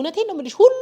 እውነቴን ነው የምልሽ ሁሉ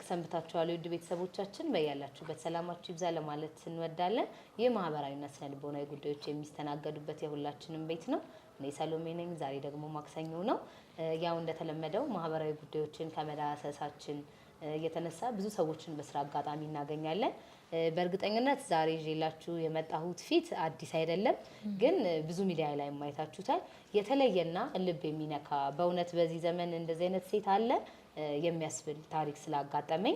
ሰንብታችኋል ውድ ቤተሰቦቻችን በያላችሁበት ሰላማችሁ ይብዛ ለማለት እንወዳለን። የማህበራዊና ስነልቦናዊ ጉዳዮች የሚስተናገዱበት የሁላችንም ቤት ነው። እኔ ሰሎሜ ነኝ። ዛሬ ደግሞ ማክሰኞ ነው። ያው እንደተለመደው ማህበራዊ ጉዳዮችን ከመዳሰሳችን የተነሳ ብዙ ሰዎችን በስራ አጋጣሚ እናገኛለን። በእርግጠኝነት ዛሬ ይዤላችሁ የመጣሁት ፊት አዲስ አይደለም፣ ግን ብዙ ሚዲያ ላይ ማይታችሁታል። የተለየና ልብ የሚነካ በእውነት በዚህ ዘመን እንደዚህ አይነት ሴት አለ የሚያስብል ታሪክ ስላጋጠመኝ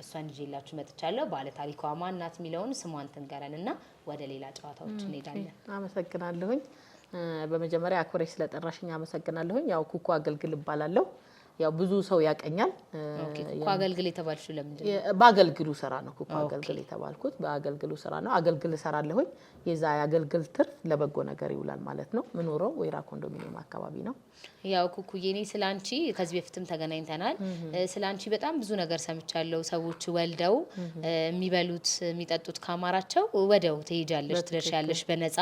እሷን ይዤላችሁ መጥቻለሁ። ባለ ታሪኳ ማን ናት የሚለውን ስሟን ትንገረንና ወደ ሌላ ጨዋታዎች እንሄዳለን። አመሰግናለሁኝ። በመጀመሪያ አክብረሽ ስለጠራሽኝ አመሰግናለሁኝ። ያው ኩኩ አገልግል እባላለሁ። ያው ብዙ ሰው ያቀኛል። ኩኩ አገልግል የተባልሽው ለምንድን ነው? በአገልግሉ ስራ ነው ኩኩ አገልግል የተባልኩት። በአገልግሉ ስራ ነው። አገልግል እሰራለሁኝ። የዛ ያገልግል ትርፍ ለበጎ ነገር ይውላል ማለት ነው። ምኖረው ወይራ ኮንዶሚኒየም አካባቢ ነው። ያው ኩኩዬ እኔ ስላንቺ ከዚህ በፊትም ተገናኝተናል። ስላንቺ በጣም ብዙ ነገር ሰምቻለሁ። ሰዎች ወልደው የሚበሉት የሚጠጡት ካማራቸው ወደው ትሄጃለሽ፣ ትደርሻለሽ በነፃ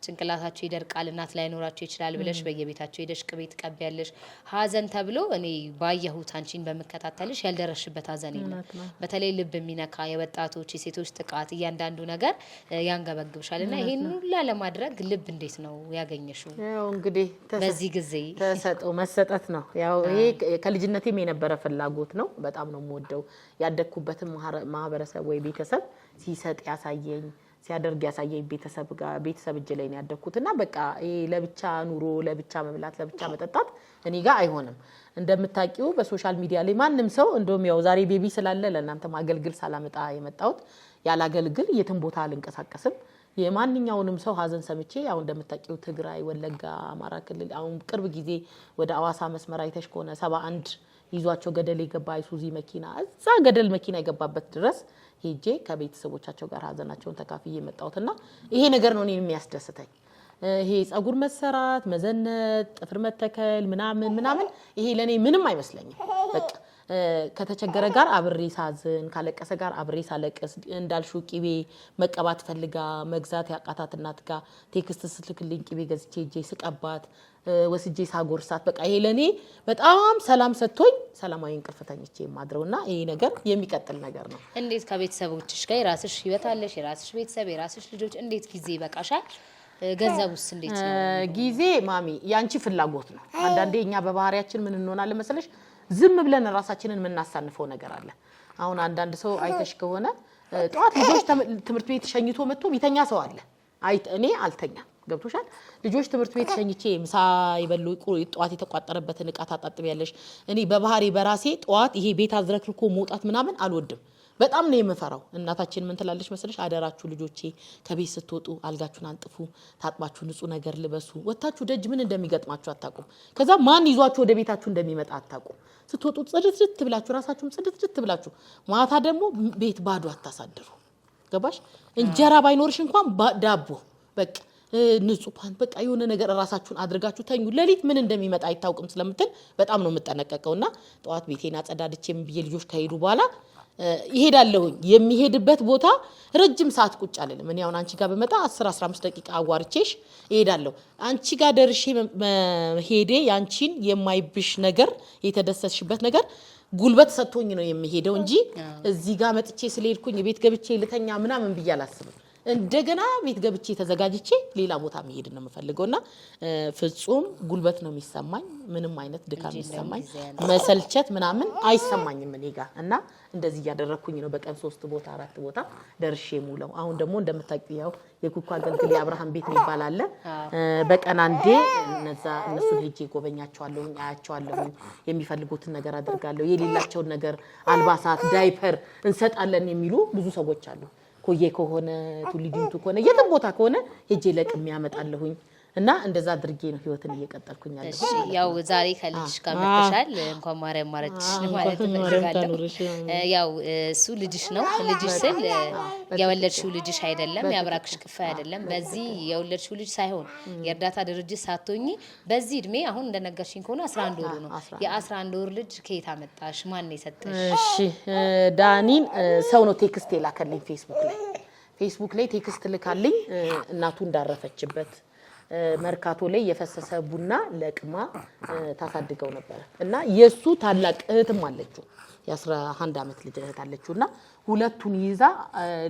ጭንቅላታቸው ይደርቃል፣ እናት ላይ ኖራቸው ይችላል ብለሽ በየቤታቸው ሄደሽ ቅቤ ትቀቢያለሽ። ሀዘን ተብሎ እኔ ባየሁት አንቺን በመከታተልሽ ያልደረሽበት ሀዘን የለም። በተለይ ልብ የሚነካ የወጣቶች የሴቶች ጥቃት እያንዳንዱ ነገር ያንገበግብሻልና ይሄን ሁሉ ለማድረግ ልብ እንዴት ነው ያገኘሽው? ያው እንግዲህ በዚህ ጊዜ ተሰጠው መሰጠት ነው። ያው ይሄ ከልጅነቴም የነበረ ፍላጎት ነው። በጣም ነው የምወደው። ያደኩበትን ማህበረሰብ ወይ ቤተሰብ ሲሰጥ ያሳየኝ ሲያደርግ ያሳየኝ ቤተሰብ እጅ ላይ ነው ያደኩትና በቃ ይሄ ለብቻ ኑሮ ለብቻ መብላት ለብቻ መጠጣት እኔ ጋር አይሆንም። እንደምታውቂው በሶሻል ሚዲያ ላይ ማንም ሰው እንደውም ያው ዛሬ ቤቢ ስላለ ለእናንተ ማገልግል ሳላመጣ የመጣሁት ያላገልግል የትም ቦታ አልንቀሳቀስም። የማንኛውንም ሰው ሀዘን ሰምቼ ያው እንደምታውቂው ትግራይ፣ ወለጋ፣ አማራ ክልል አሁን ቅርብ ጊዜ ወደ አዋሳ መስመር አይተሽ ከሆነ 71 ይዟቸው ገደል የገባ አይሱዚ መኪና እዛ ገደል መኪና የገባበት ድረስ ሄጄ ከቤተሰቦቻቸው ጋር ሀዘናቸውን ተካፍዬ መጣሁትና ይሄ ነገር ነው እኔን የሚያስደስተኝ። ይሄ ጸጉር መሰራት፣ መዘነጥ፣ ጥፍር መተከል ምናምን ይሄ ለኔ ምንም አይመስለኝም። በቃ ከተቸገረ ጋር አብሬ ሳዝን ካለቀሰ ጋር አብሬ ሳለቅስ እንዳልሽው ቂቤ መቀባት ፈልጋ መግዛት ያቃታት እናት ጋር ቴክስት ስትልክልኝ ቂቤ ገዝቼ ሄጄ ስቀባት ወስጄ ሳጎርሳት በቃ ይሄ ለኔ በጣም ሰላም ሰጥቶኝ ሰላማዊ እንቅልፍ ተኝቼ የማድረውና ይሄ ነገር የሚቀጥል ነገር ነው። እንዴት ከቤተሰቦችሽ ጋር የራስሽ ህይወት አለሽ፣ የራስሽ ቤተሰብ፣ የራስሽ ልጆች እንዴት ጊዜ ይበቃሻል? ገንዘቡስ እንዴት ነው? ጊዜ ማሚ ያንቺ ፍላጎት ነው። አንዳንዴ እኛ በባህሪያችን ምን እንሆናለን መሰለሽ ዝም ብለን ራሳችንን የምናሳንፈው ነገር አለ። አሁን አንዳንድ ሰው አይተሽ ከሆነ ጧት ልጆች ትምህርት ቤት ሸኝቶ መጥቶ ቢተኛ ሰው አለ። እኔ አልተኛም። ገብቶሻል? ልጆች ትምህርት ቤት ሸኝቼ ምሳ ይበሉ ጧት የተቋጠረበትን እቃ ታጣጥቢያለሽ። እኔ በባህሪ በራሴ ጧት ይሄ ቤት አዝረክርኮ መውጣት ምናምን አልወድም። በጣም ነው የምፈራው። እናታችን ምን ትላለች መሰለሽ አደራችሁ ልጆቼ ከቤት ስትወጡ አልጋችሁን አንጥፉ፣ ታጥባችሁ ንጹህ ነገር ልበሱ። ወጣችሁ ደጅ ምን እንደሚገጥማችሁ አታውቁም። ከዛ ማን ይዟችሁ ወደ ቤታችሁ እንደሚመጣ አታውቁም። ስትወጡ ጽድት ብላችሁ ራሳችሁም ጽድት ብላችሁ ማታ ደግሞ ቤት ባዶ አታሳድሩ። ገባሽ? እንጀራ ባይኖርሽ እንኳን ዳቦ በቃ ንጹህ ፓን በቃ የሆነ ነገር ራሳችሁን አድርጋችሁ ተኙ። ለሊት ምን እንደሚመጣ አይታወቅም ስለምትል በጣም ነው የምጠነቀቀውና ጧት ቤቴን አጸዳድቼም ብዬ ልጆች ከሄዱ በኋላ ይሄዳለሁ። የሚሄድበት ቦታ ረጅም ሰዓት ቁጭ አለልም። እኔ አሁን አንቺ ጋር በመጣ 10-15 ደቂቃ አዋርቼሽ ይሄዳለሁ። አንቺ ጋር ደርሼ ሄዴ ያንቺን የማይብሽ ነገር የተደሰስሽበት ነገር ጉልበት ሰጥቶኝ ነው የሚሄደው እንጂ እዚህ ጋር መጥቼ ስለሄድኩኝ ቤት ገብቼ ልተኛ ምናምን ብዬ አላስብም። እንደገና ቤት ገብቼ ተዘጋጅቼ ሌላ ቦታ መሄድ ነው የምፈልገውና ፍጹም ጉልበት ነው የሚሰማኝ። ምንም አይነት ድካም የሚሰማኝ መሰልቸት ምናምን አይሰማኝም እኔ ጋር እና እንደዚህ ያደረኩኝ ነው በቀን 3 ቦታ 4 ቦታ ደርሼ ሙለው። አሁን ደግሞ እንደምታውቂው የኩኩ አገልግል የአብርሃም ቤት የሚባል አለ። በቀን አንዴ እነሱን ሄጄ ጎበኛቸዋለሁ፣ አያቸዋለሁ፣ የሚፈልጉትን ነገር አድርጋለሁ። የሌላቸውን ነገር አልባሳት፣ ዳይፐር እንሰጣለን የሚሉ ብዙ ሰዎች አሉ። ኮዬ ከሆነ ቱሊዲንቱ ከሆነ የትም ቦታ ከሆነ ሄጄ ለቅም ያመጣለሁኝ እና እንደዛ አድርጌ ነው ህይወትን እየቀጠልኩኝ ያለው። እሺ ያው ዛሬ ከልጅሽ ጋር መጥተሻል። እንኳን ማርያም ማረችሽ ማለት ነው። ያው እሱ ልጅሽ ነው። ልጅሽ ስል የወለድሽው ልጅሽ አይደለም፣ ያብራክሽ ክፋይ አይደለም። በዚህ የወለድሽው ልጅ ሳይሆን የእርዳታ ድርጅት ሳትሆኚ በዚህ እድሜ አሁን እንደነገርሽኝ ከሆነ 11 ወሩ ነው። የ11 ወር ልጅ ከየት አመጣሽ? ማን ነው የሰጠሽ? እሺ ዳኒን ሰው ነው ቴክስት የላከልኝ ፌስቡክ ላይ ቴክስት ልካልኝ እናቱ እንዳረፈችበት መርካቶ ላይ የፈሰሰ ቡና ለቅማ ታሳድገው ነበር እና የሱ ታላቅ እህትም አለችው የ11 አመት ልጅ እህት አለችውና ሁለቱን ይዛ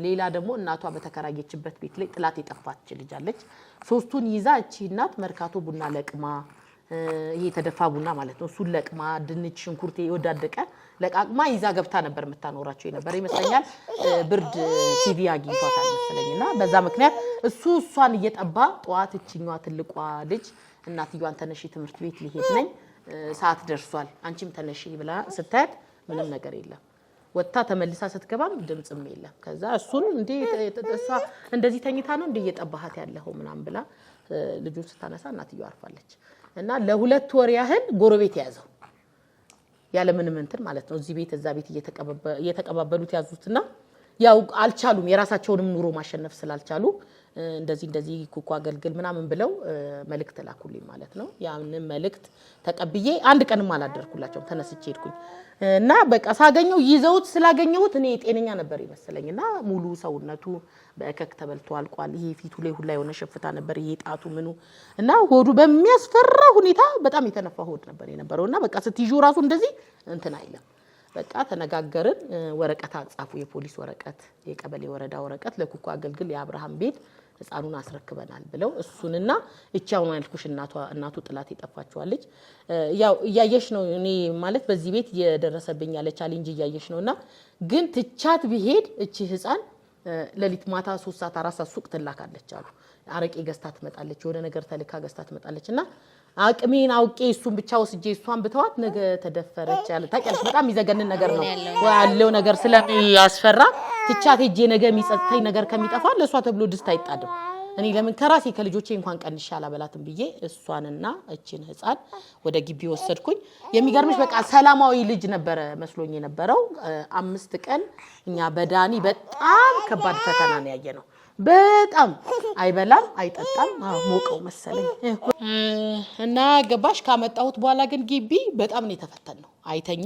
ሌላ ደግሞ እናቷ በተከራየችበት ቤት ላይ ጥላት የጠፋች ልጅ አለች። ሶስቱን ይዛ እቺ እናት መርካቶ ቡና ለቅማ ይሄ ተደፋ ቡና ማለት ነው። እሱን ለቅማ ድንች ሽንኩርት የወዳደቀ ለቃቅማ ይዛ ገብታ ነበር የምታኖራቸው የነበር ይመስለኛል። ብርድ ቲቪ አግኝቷታል መሰለኝና በዛ ምክንያት እሷን እየጠባ ጧት እቺኛዋ ትልቋ ልጅ እናትየዋን ተነሺ ትምህርት ቤት ሊሄድ ነኝ ሰዓት ደርሷል አንቺም ተነሺ ብላ ስታያት ምንም ነገር የለም። ወጣ ተመልሳ ስትገባም ድምጽም የለም። ከዛ እሱን እንዴ እሷ እንደዚህ ተኝታ ነው እንዴ እየጠባሃት ያለው ምናምን ብላ ልጁን ስታነሳ እናትየዋ አርፋለች እና ለ2 ወር ያህል ጎረቤት ያዘው ያለ ምንም እንትን ማለት ነው። እዚህ ቤት እዛ ቤት እየተቀባበሉት ያዙትና ያው አልቻሉም። የራሳቸውንም ኑሮ ማሸነፍ ስላልቻሉ እንደዚህ ኩኩ አገልግል ምናምን ብለው መልእክት ላኩልኝ ማለት ነው። ያንን መልእክት ተቀብዬ አንድ ቀንም አላደርኩላቸው ተነስቼ ሄድኩኝ እና በቃ ሳገኘው ይዘውት ስላገኘሁት እኔ ጤነኛ ነበር ይመስለኝና ሙሉ ሰውነቱ በእከክ ተበልቶ አልቋል። ይሄ ፊቱ ላይ ሁላ የሆነ ሽፍታ ነበር ይሄ ጣቱ ምኑ እና ሆዱ በሚያስፈራ ሁኔታ በጣም የተነፋ ሆድ ነበር የነበረውና በቃ ስትይዡ ራሱ እንደዚህ እንትን አይለም። በቃ ተነጋገርን። ወረቀት አጻፉ፣ የፖሊስ ወረቀት፣ የቀበሌ ወረዳ ወረቀት ለኩኩ አገልግል የአብርሃም ቤት ህፃኑን አስረክበናል ብለው እሱንና እቻው ማልኩሽ እናቱ ጥላት የጠፋችዋለች ያው እያየሽ ነው። እኔ ማለት በዚህ ቤት የደረሰብኝ ያለ ቻሌንጅ እያየሽ ነውና ግን ትቻት ቢሄድ እቺ ህፃን ለሊት ማታ 3 ሰዓት 4 ሰዓት ሱቅ ትላካለች አሉ። አረቄ ገዝታ ትመጣለች፣ የሆነ ነገር ተልካ ገዝታ ትመጣለችና አቅሜን አውቄ እሱን ብቻ ወስጄ እሷን ብተዋት ነገ ተደፈረች ያለ ታውቂያለሽ። በጣም ይዘገንን ነገር ነው ያለው ነገር ስለሚያስፈራ ትቻት ሄጄ ነገ የሚጸጥተኝ ነገር ከሚጠፋ ለሷ ተብሎ ድስት አይጣድም። እኔ ለምን ከራሴ ከልጆቼ እንኳን ቀንሻ አላበላትም ብዬ እሷንና እቺን ህፃን ወደ ግቢ ወሰድኩኝ። የሚገርምሽ በቃ ሰላማዊ ልጅ ነበረ መስሎኝ የነበረው። 5 ቀን እኛ በዳኒ በጣም ከባድ ፈተና ነው ያየነው። በጣም አይበላም አይጠጣም ሞቀው መሰለኝ እና ገባሽ ካመጣሁት በኋላ ግን ግቢ በጣም ነው የተፈተነው። አይተኛ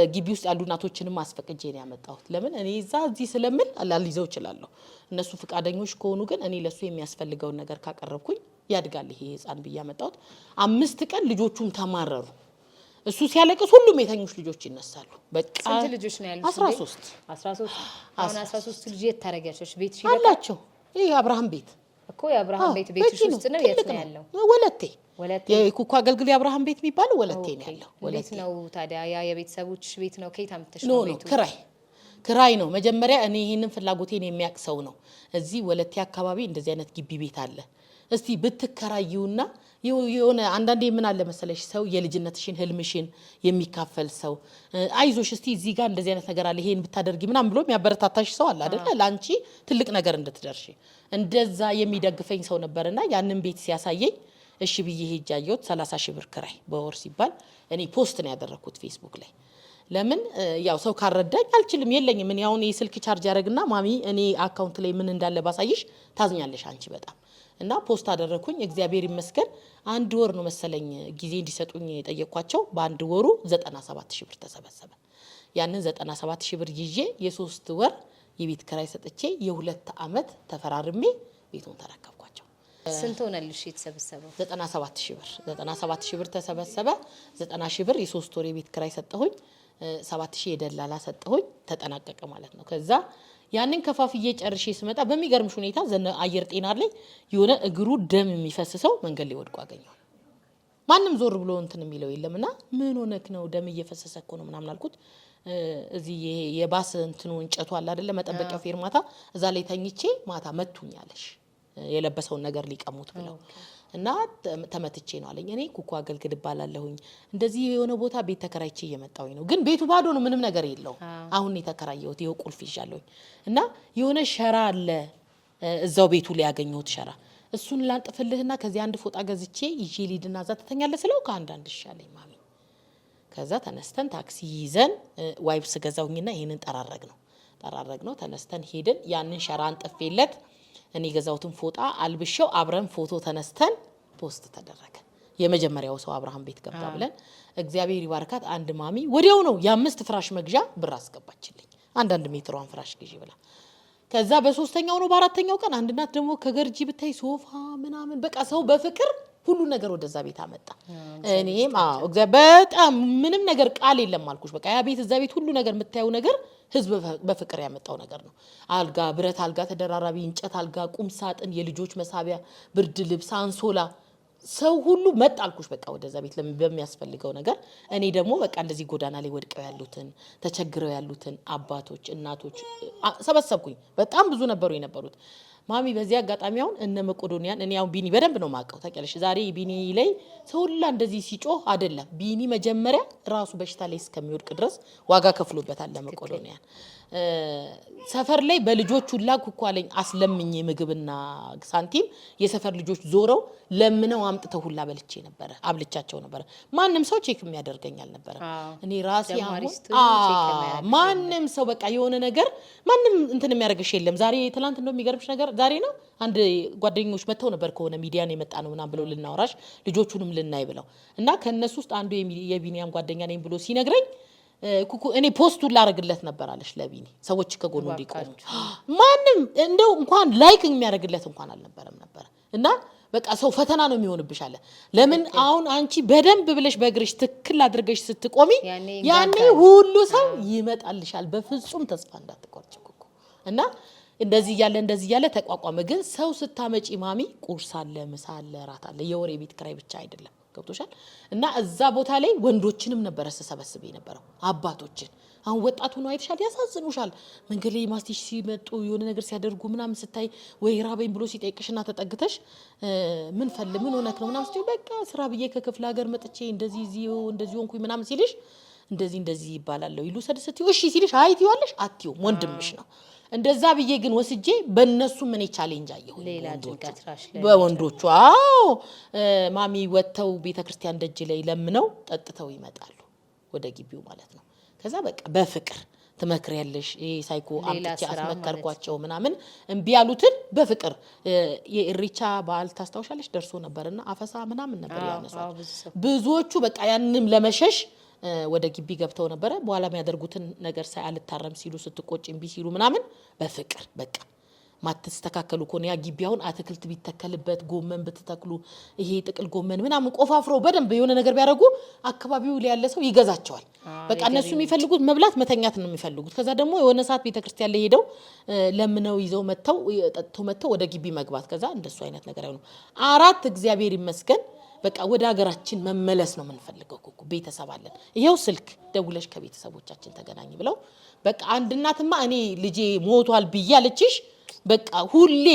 ግቢ ውስጥ ያሉ እናቶችንም አስፈቅጄ ነው ያመጣሁት። ለምን እኔ እዚህ ስለምን አላልይዘው ይችላልው እነሱ ፍቃደኞች ከሆኑ ግን እኔ ለሱ የሚያስፈልገው ነገር ካቀረብኩኝ ያድጋል ይሄ ህፃን ብዬ ያመጣሁት። 5 ቀን ልጆቹም ተማረሩ። እሱ ሲያለቅስ ሁሉም የተኙሽ ልጆች ይነሳሉ። በቃ ስንት ልጆች ነው ያሉት? 13 አሁን 13 ልጅ የት ታረጋቸሽ? ቤት አላቸው። ይሄ አብርሃም ቤት እኮ የአብርሃም ቤት ቤትሽ ውስጥ ነው የት ነው ያለው ወለቴ የኩኩ አገልግል የአብርሃም ቤት የሚባለው ወለቴ ነው ያለው ወለቴ ነው ታዲያ ያ የቤተሰቦችሽ ቤት ነው ከየት አምጥተሽ ነው ቤቱ ክራይ ነው መጀመሪያ እኔ ይሄንን ፍላጎቴን የሚያቅሰው ነው እዚህ ወለቴ አካባቢ እንደዚህ አይነት ግቢ ቤት አለ እስቲ ብትከራዩና የሆነ አንዳንዴ ምን አለ መሰለሽ ሰው የልጅነትሽን ህልምሽን የሚካፈል ሰው አይዞሽ እስቲ እዚህ ጋር እንደዚህ አይነት ነገር አለ ይሄን ብታደርጊ ምናምን ብሎ የሚያበረታታሽ ሰው አለ አይደል ላንቺ ትልቅ ነገር እንድትደርሺ እንደዛ የሚደግፈኝ ሰው ነበርና ያንን ቤት ሲያሳየኝ እሺ ብዬ ሄጃየሁት 30,000 ብር ክራይ በወር ሲባል እኔ ፖስት ነው ያደረኩት ፌስቡክ ላይ ለምን ያው ሰው ካረዳኝ አልችልም የለኝም ምን ያውን የስልክ ቻርጅ ያደርግና ማሚ እኔ አካውንት ላይ ምን እንዳለ ባሳይሽ ታዝኛለሽ አንቺ በጣም እና ፖስት አደረኩኝ እግዚአብሔር ይመስገን አንድ ወር ነው መሰለኝ ጊዜ እንዲሰጡኝ የጠየቅኳቸው በአንድ ወሩ 97,000 ብር ተሰበሰበ ያንን 97,000 ብር ይዤ የ3 ወር የቤት ክራይ ሰጥቼ የ2 አመት ተፈራርሜ ቤቱን ተረከብኳቸው ስንት ሆነልሽ የተሰበሰበው 97,000 ብር ተሰበሰበ 90,000 ብር የ3 ወር የቤት ክራይ ሰጠሁኝ 7,000 የደላላ ሰጠሁኝ ተጠናቀቀ ማለት ነው ከዛ ያንን ከፋፍዬ ጨርሼ ስመጣ በሚገርምሽ ሁኔታ አየር ጤና ላይ የሆነ እግሩ ደም የሚፈስሰው መንገድ ላይ ወድቆ አገኘው ማንንም ዞር ብሎ እንትን የሚለው የለምና ምን ሆነክ ነው ደም እየፈሰሰ እኮ ነው ምናምን አልኩት እዚህ የባስ እንትኑ እንጨቱ አለ አይደለ መጠበቂያው ፌርማታ እዛ ላይ ተኝቼ ማታ መቱኛለሽ የለበሰውን ነገር ሊቀሙት ብለው እና ተመትቼ ነው አለኝ እኔ ኩኩ አገልግል ባላለሁኝ እንደዚህ የሆነ ቦታ ቤት ተከራይቼ እየመጣሁኝ ነው ግን ቤቱ ባዶ ነው ምንም ነገር የለው አሁን የተከራየሁት ይሄው ቁልፍ ይዣለሁኝ እና የሆነ ሸራ አለ እዛው ቤቱ ላይ ያገኘሁት ሸራ እሱን ላንጥፍልህና ከዚህ አንድ ፎጣ ገዝቼ ይዤ ሊድና እዛ ተተኛለህ ስለው ከአንዳንድ ይሻለኝ ማሚ ከዛ ተነስተን ታክሲ ይዘን ዋይፕስ ገዛውኝና ይሄንን ጠራረግ ነው ተነስተን ሄድን ያንን ሸራ አንጥፌለት እኔ ገዛውትን ፎጣ አልብሽው አብረን ፎቶ ተነስተን ፖስት ተደረገ የመጀመሪያው ሰው አብርሃም ቤት ገባ ብለን እግዚአብሔር ይባርካት አንድ ማሚ ወዲያው ነው የ5 ፍራሽ መግዣ ብር አስገባችልኝ አንድ ሜትሯን ፍራሽ ግዢ ብላ ከዛ በሶስተኛው ነው በአራተኛው ቀን አንድ እናት ደግሞ ከገርጂ ብታይ ሶፋ ምናምን በቃ ሰው በፍቅር ሁሉ ነገር ወደዛ ቤት አመጣ እኔም እግዚአብሔር በጣም ምንም ነገር ቃል የለም አልኩሽ በቃ ያ ቤት እዛ ቤት ሁሉ ነገር የምታየው ነገር ህዝብ በፍቅር ያመጣው ነገር ነው አልጋ ብረት አልጋ ተደራራቢ እንጨት አልጋ ቁም ሳጥን የልጆች መሳቢያ ብርድ ልብስ አንሶላ ሰው ሁሉ መጣልኩሽ በቃ ወደዛ ቤት በሚያስፈልገው ነገር እኔ ደግሞ በቃ እንደዚህ ጎዳና ላይ ወድቀው ያሉትን ተቸግረው ያሉትን አባቶች እናቶች ሰበሰብኩኝ በጣም ብዙ ነበሩ የነበሩት ማሚ በዚህ አጋጣሚ አሁን እነ መቆዶኒያን እኔ አሁን ቢኒ በደንብ ነው ማቀው ታውቂያለሽ ዛሬ ቢኒ ላይ ሰው ሁሉ እንደዚህ ሲጮህ አይደለም ቢኒ መጀመሪያ ራሱ በሽታ ላይ እስከሚወድቅ ድረስ ዋጋ ከፍሎበታል ለመቆዶኒያን ሰፈር ላይ በልጆቹ ላኩ አለኝ አስለምኝ ምግብና ሳንቲም የሰፈር ልጆች ዞረው ለምነው አምጥተው ሁላ በልቼ ነበር አብልቻቸው ነበር ማንንም ሰው ቼክ የሚያደርገኛል ነበር እኔ ራሴ ማንንም ሰው በቃ የሆነ ነገር ማንንም እንትን የሚያደርግሽ የለም ዛሬ ትላንት እንደው የሚገርምሽ ነገር ዛሬ ነው አንድ ጓደኞች መተው ነበር ከሆነ ሚዲያን የመጣ ነው ምናምን ብለው ልናወራሽ ልጆቹንም ልናይ ብለው እና ከነሱ ውስጥ አንዱ የቢኒያም ጓደኛ ነኝ ብሎ ሲነግረኝ ኩኩ እኔ ፖስቱን ላረግለት ነበር አለሽ ለቢኒ ሰዎች ከጎኑ እንዲቆሙ ማንንም እንደው እንኳን ላይክ የሚያደርግለት እንኳን አልነበረም ነበር እና በቃ ሰው ፈተና ነው የሚሆንብሽ አለ ለምን አሁን አንቺ በደንብ ብለሽ በእግርሽ ትክክል አድርገሽ ስትቆሚ ያኔ ሁሉ ሰው ይመጣልሻል በፍጹም ተስፋ እንዳትቆርጪ ኩኩ እና እንደዚህ ያለ ተቋቋመ ግን ሰው ስታመጪ ማሚ ቁርስ አለ ምሳ አለ ራት አለ የወር የቤት ክራይ ብቻ አይደለም ገብቶሻል እና እዛ ቦታ ላይ ወንዶችንም ነበር ሰበስቤ ነበረው አባቶችን አሁን ወጣቱ ነው አይተሻል ያሳዝኑሻል መንገድ ላይ ማስቲሽ ሲመጡ የሆነ ነገር ሲያደርጉ ምናምን ስታይ ወይ ራበኝ ብሎ ሲጠይቅሽና ተጠግተሽ ምን ሆነክ ነው ምናምን ስትይ በቃ ስራ ብዬ ከክፍለ ሀገር መጥቼ እንደዚህ ሆንኩኝ ምናምን ሲልሽ እንደዚህ ይባላል ይሉ ሰድስት እሺ ሲልሽ አይቲዋለሽ አትዩ ወንድምሽ ነው እንደዛ ብዬ ግን ወስጄ በእነሱ ምን ቻሌንጅ አየሁ ሌላ ድንጋት ራሽ ላይ በወንዶቹ ማሚ ወተው ቤተክርስቲያን ደጅ ላይ ለምነው ጠጥተው ይመጣሉ ወደ ግቢው ማለት ነው ከዛ በቃ በፍቅር ትመክሪያለሽ ሳይኮ አምጥቼ አስመከርኳቸው ምናምን እምቢ ያሉትን በፍቅር የኢሪቻ በዓል ታስታውሻለሽ ደርሶ ነበርና አፈሳ ምናምን ነበር ያነሳው ብዙዎቹ በቃ ያንንም ለመሸሽ ወደ ግቢ ገብተው ነበር በኋላ የሚያደርጉትን ነገር ሳይአልታረም ሲሉ ስትቆጭ እምቢ ሲሉ ምናምን በፍቅር በቃ ማትስተካከሉ ኮን ያ ግቢያውን አትክልት ቢተከልበት ጎመን ብትተክሉ ይሄ ጥቅል ጎመን ምናምን ቆፋፍረው በደንብ የሆነ ነገር ቢያደርጉ አካባቢው ላይ ያለ ሰው ይገዛቸዋል በቃ እነሱ የሚፈልጉት መብላት መተኛት ነው የሚፈልጉት ከዛ ደግሞ የሆነ ሰዓት ቤተክርስቲያን ላይ ሄደው ለምነው ይዘው መተው ወደ ግቢ መግባት ከዛ እንደሱ አይነት ነገር አይሆንም አራት እግዚአብሔር ይመስገን በቃ ወደ ሀገራችን መመለስ ነው የምንፈልገው እኮ ቤተሰብ አለን ይሄው ስልክ ደውለሽ ከቤተሰቦቻችን ተገናኝ ብለው በቃ አንድ እናትማ እኔ ልጄ ሞቷል ብያለችሽ በቃ ሁሌ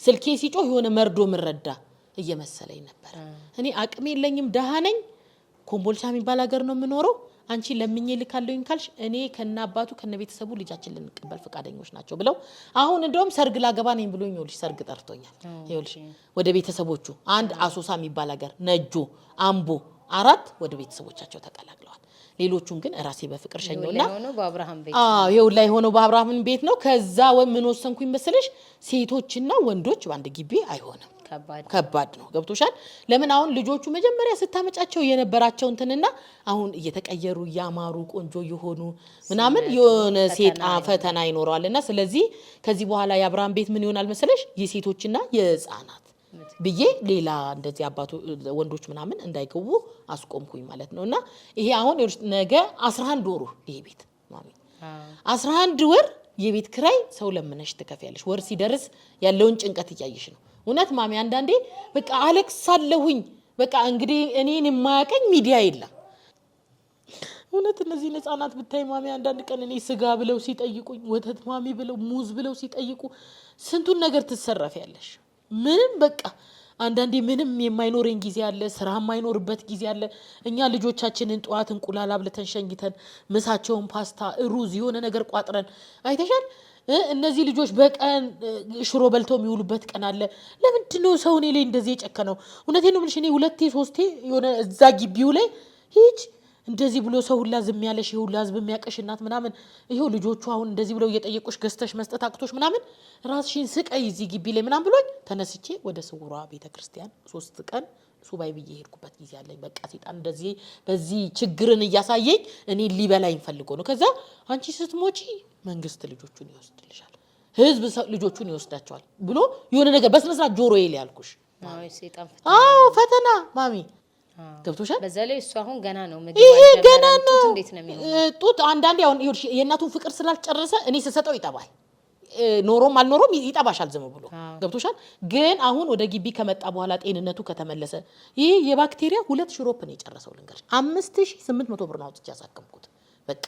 ስልኬ ሲጮህ የሆነ መርዶ ምረዳ እየመሰለኝ ነበር እኔ አቅም የለኝም ደሃ ነኝ ኮምቦልቻ የሚባል ሀገር ነው የምኖረው አንቺ ለምኜ ልካለኝ ካልሽ እኔ ከነአባቱ ከነቤተሰቡ ልጃችን ልንቀበል ፈቃደኞች ናቸው ብለው አሁን እንደውም ሰርግ ላገባ ነኝ ብሎኝ ይኸውልሽ ሰርግ ጠርቶኛል ይኸውልሽ ወደ ቤተሰቦቹ አንድ አሶሳ የሚባል ሀገር ነጆ አምቦ አራት ወደ ቤተሰቦቻቸው ተቀላቅለዋል ሌሎቹን ግን ራሴ በፍቅር ሸኘውና ይኸው ላይ ሆኖ በአብርሃም ቤት ነው ከዛ ምን ወሰንኩኝ መሰለሽ ሴቶችና ወንዶች በአንድ ግቢ አይሆንም ከባድ ነው ገብቶሻል ለምን አሁን ልጆቹ መጀመሪያ ስታመጫቸው የነበራቸው እንትንና አሁን እየተቀየሩ ያማሩ ቆንጆ ይሆኑ ምናምን የሆነ ሴጣን ፈተና ይኖራልና ስለዚህ ከዚህ በኋላ የአብርሃም ቤት ምን ይሆናል መሰለሽ የሴቶችና የህፃናት ብዬ ሌላ እንደዚህ አባቱ ወንዶች ምናምን እንዳይገቡ አስቆምኩኝ ማለት ነውና ይሄ አሁን ነገ 11 ወሩ ይሄ ቤት ማሚ 11 ወር የቤት ክራይ ሰው ለምነሽ ትከፍያለሽ ወር ሲደርስ ያለውን ጭንቀት እያየሽ ነው እውነት ማሚ አንዳንዴ በቃ አለቅሳለሁኝ በቃ እንግዲህ እኔን የማያቀኝ ሚዲያ የለም እውነት እነዚህ ህፃናት ብታይ ማሚ አንዳንድ ቀን እኔ ስጋ ብለው ሲጠይቁኝ ወተት ማሚ ብለው ሙዝ ብለው ሲጠይቁ ስንቱን ነገር ትሰረፊያለሽ ምንም በቃ አንዳንዴ ምንም የማይኖረኝ ጊዜ አለ ስራ የማይኖርበት ጊዜ አለ እኛ ልጆቻችንን ጧት እንቁላል አብልተን ሸንግተን ምሳቸውን ፓስታ ሩዝ የሆነ ነገር ቋጥረን አይተሻል እነዚህ ልጆች በቀን ሽሮ በልተው የሚውሉበት ቀን አለ ለምንድን ነው ሰው እኔ ላይ እንደዚህ የጨከነው እውነቴን ነው ብልሽ እኔ ሁለቴ ሶስቴ የሆነ እዛ ግቢው ላይ ሂጅ እንደዚህ ብሎ ሰው ሁላ ዝም ያለሽ ሁላ ህዝብ የሚያቀሽ እናት ምናምን ይሄው ልጆቹ አሁን እንደዚህ ብለው እየጠየቁሽ ገዝተሽ መስጠት አክቶሽ ምናምን ራስሽን ስቀይ እዚህ ግቢ ላይ ምናምን ብሎኝ ተነስቼ ወደ ስውሯ ቤተክርስቲያን 3 ቀን ሱባኤ ብዬ ሄድኩበት ጊዜ አለኝ በቃ ሴጣን እንደዚህ በዚህ ችግርን እያሳየኝ እኔ ሊበላኝ ፈልጎ ነው ከዛ አንቺ ስትሞቺ መንግስት ልጆቹን ይወስድልሻል ህዝብ ልጆቹን ይወስዳቸዋል ብሎ የሆነ ነገር በስነስርዓት ጆሮዬ ላይ ያልኩሽ ሴጣን ፈተና ማሚ ገብቶሻል በዛ ላይ እሱ አሁን ገና ነው ይሄ ገና ነው እንዴት ነው የሚሆነው ጡት አንዳንዴ አሁን የእናቱን ፍቅር ስላልጨረሰ እኔ ስሰጠው ይጠባል ኖሮም አልኖሮም ይጠባሻል ዝም ብሎ ገብቶሻል ግን አሁን ወደ ግቢ ከመጣ በኋላ ጤንነቱ ከተመለሰ ይሄ የባክቴሪያ 2 ሽሮፕ ነው የጨረሰው ልንገርሽ 5800 ብር ነው አውጥቼ ያሳከምኩት በቃ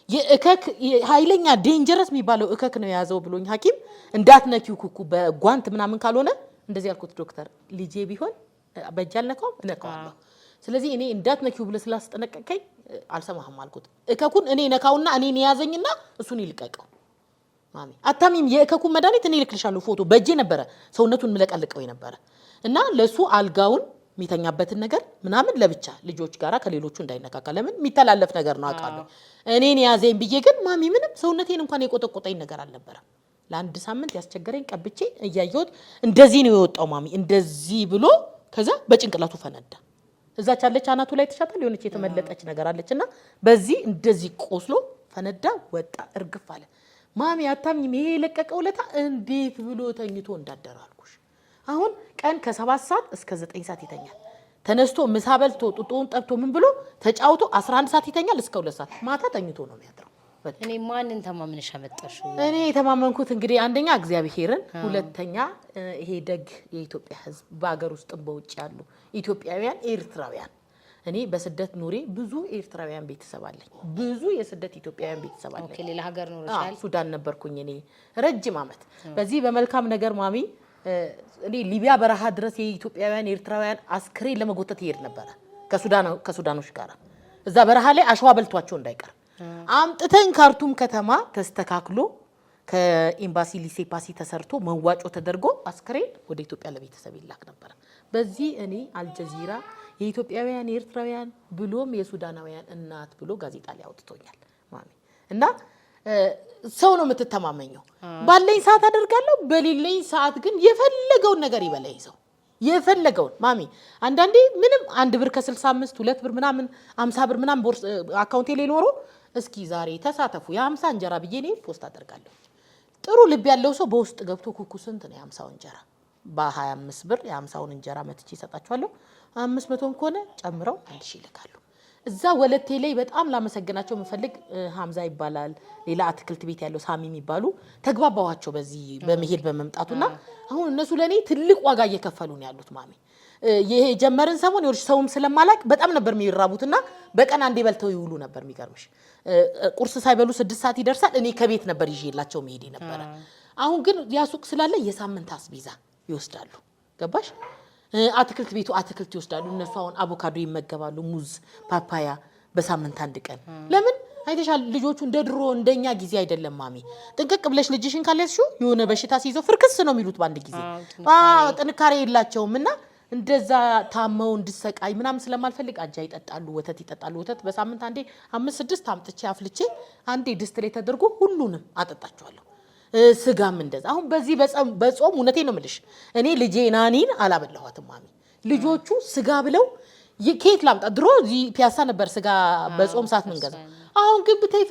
የእከክ ኃይለኛ ዴንጀረስ የሚባለው እከክ ነው የያዘው ብሎኝ ሐኪም እንዳትነኪው ኩኩ በጓንት ምናምን ካልሆነ እንደዚህ ያልኩት ዶክተር ልጄ ቢሆን በእጃል ነካዋለሁ ስለዚህ እኔ እንዳትነኪው ብለ ስላስጠነቀቀኝ አልሰማህም አልኩት እከኩን እኔ ነካውና እኔን ያዘኝና እሱን ይልቀቀው ማሚ አታሚም የእከኩን መድኃኒት እኔ ልክልሻለሁ ፎቶ በእጄ ነበረ ሰውነቱን መለቀልቀው ነበር እና ለሱ አልጋውን ሚተኛበትን ነገር ምናምን ለብቻ ልጆች ጋራ ከሌሎቹ እንዳይነካካ ለምን የሚተላለፍ ነገር ነው አውቃለሁ እኔን ያዘኝ ብዬ ግን ማሚ ምንም ሰውነቴን እንኳን የቆጠቆጠኝ ነገር አልነበረም ለአንድ ሳምንት ያስቸገረኝ ቀብቼ እያየሁት እንደዚህ ነው የወጣው ማሚ እንደዚህ ብሎ ከዛ በጭንቅላቱ ፈነዳ እዛች አለች አናቱ ላይ ተሻታል የሆነች የተመለጠች ነገር አለችና በዚህ እንደዚህ ቆስሎ ፈነዳ ወጣ እርግፍ አለ ማሚ አታምኝም ይሄ ለቀቀው ለታ እንዴት ብሎ ተኝቶ እንዳደራልኩሽ አሁን ቀን ከ7 ሰዓት እስከ 9 ሰዓት ይተኛል ተነስቶ ምሳ በልቶ ጡጡን ጠብቶ ምን ብሎ ተጫውቶ 11 ሰዓት ይተኛል እስከ 2 ሰዓት ማታ ተኝቶ ነው የሚያድረው እኔ ማንን ተማምነሽ አመጣሽ እኔ የተማመንኩት እንግዲህ አንደኛ እግዚአብሔርን ሁለተኛ ይሄ ደግ የኢትዮጵያ ህዝብ በአገር ውስጥ በውጭ ያሉ ኢትዮጵያውያን ኤርትራውያን እኔ በስደት ኑሬ ብዙ ኤርትራውያን ቤተሰብ አለኝ ብዙ የስደት ኢትዮጵያውያን ቤተሰብ አለኝ ኦኬ ሌላ ሀገር ኖርሻል ሱዳን ነበርኩኝ እኔ ረጅም አመት በዚህ በመልካም ነገር ማሚ እኔ ሊቢያ በረሃ ድረስ የኢትዮጵያውያን ኤርትራውያን አስክሬን ለመጎተት ይሄድ ነበር ከሱዳኖች ጋር እዛ በረሃ ላይ አሸዋ በልቷቸው እንዳይቀር አምጥተን ካርቱም ከተማ ተስተካክሎ ከኤምባሲ ሊሴፓሲ ተሰርቶ መዋጮ ተደርጎ አስክሬን ወደ ኢትዮጵያ ለቤተሰብ ይላክ ነበር በዚህ እኔ አልጀዚራ የኢትዮጵያውያን ኤርትራውያን ብሎም የሱዳናውያን እናት ብሎ ጋዜጣ ላይ አውጥቶኛል ማሚ እና ሰው ነው የምትተማመኘው ባለኝ ሰዓት አደርጋለሁ በሌለኝ ሰዓት ግን የፈለገውን ነገር ይበላይ ሰው የፈለገውን ማሚ አንዳንዴ ምንም 1 ብር ከ65 2 ብር ምናምን 50 ብር ምናምን ቦርስ አካውንቴ ላይ ኖሮ እስኪ ዛሬ ተሳተፉ የ50 እንጀራ ብዬ ነው ፖስት አደርጋለሁ ጥሩ ልብ ያለው ሰው በውስጥ ገብቶ ኩኩ ስንት ነው 50 እንጀራ በ25 ብር የ50ውን እንጀራ መትቼ ይሰጣቸዋለሁ 500ን ከሆነ ጨምረው 1000 ይልካሉ እዛ ወለቴ ላይ በጣም ላመሰግናቸው መፈልግ ሐምዛ ይባላል ሌላ አትክልት ቤት ያለው ሳሚ የሚባሉ ተግባባዋቸው በዚህ በመሄድ በመምጣቱና አሁን እነሱ ለኔ ትልቅ ዋጋ እየከፈሉ ነው ያሉት ማሚ ይሄ ጀመርን ሰሞን ይወርሽ ሰውም ስለማላቅ በጣም ነበር የሚራቡትና በቀን አንዴ በልተው ይውሉ ነበር የሚገርምሽ ቁርስ ሳይበሉ 6 ሰዓት ይደርሳል እኔ ከቤት ነበር ይዤላቸው መሄድ ነበር አሁን ግን ያሱቅ ስላለ የሳምንት አስቤዛ ይወስዳሉ ገባሽ አትክልት ቤቱ አትክልት ይወስዳሉ እነሱ አሁን አቮካዶ ይመገባሉ ሙዝ ፓፓያ በሳምንት አንድ ቀን ለምን አይተሻል ልጆቹ እንደድሮ እንደኛ ጊዜ አይደለም ማሚ ጥንቅቅ ብለሽ ልጅሽን ካለሽው የሆነ በሽታ ሲይዘው ፍርክስ ነው የሚሉት ባንድ ጊዜ ጥንካሬ የላቸውምና እንደዛ ታመው እንድሰቃይ ምናምን ስለማልፈልግ አጃ ይጠጣሉ ወተት በሳምንት አንዴ 5-6 አምጥቼ አፍልቼ አንዴ ድስት ላይ ተደርጎ ሁሉንም አጠጣቸዋለሁ ስጋም እንደዛ አሁን በዚህ በጾም እውነቴ ነው የምልሽ እኔ ልጄ ናኒን አላበላኋትም ማሚ ልጆቹ ስጋ ብለው ኬት ላምጣ ድሮ ፒያሳ ነበር ስጋ በጾም ሰዓት መንገዛ አሁን ግን ብታይ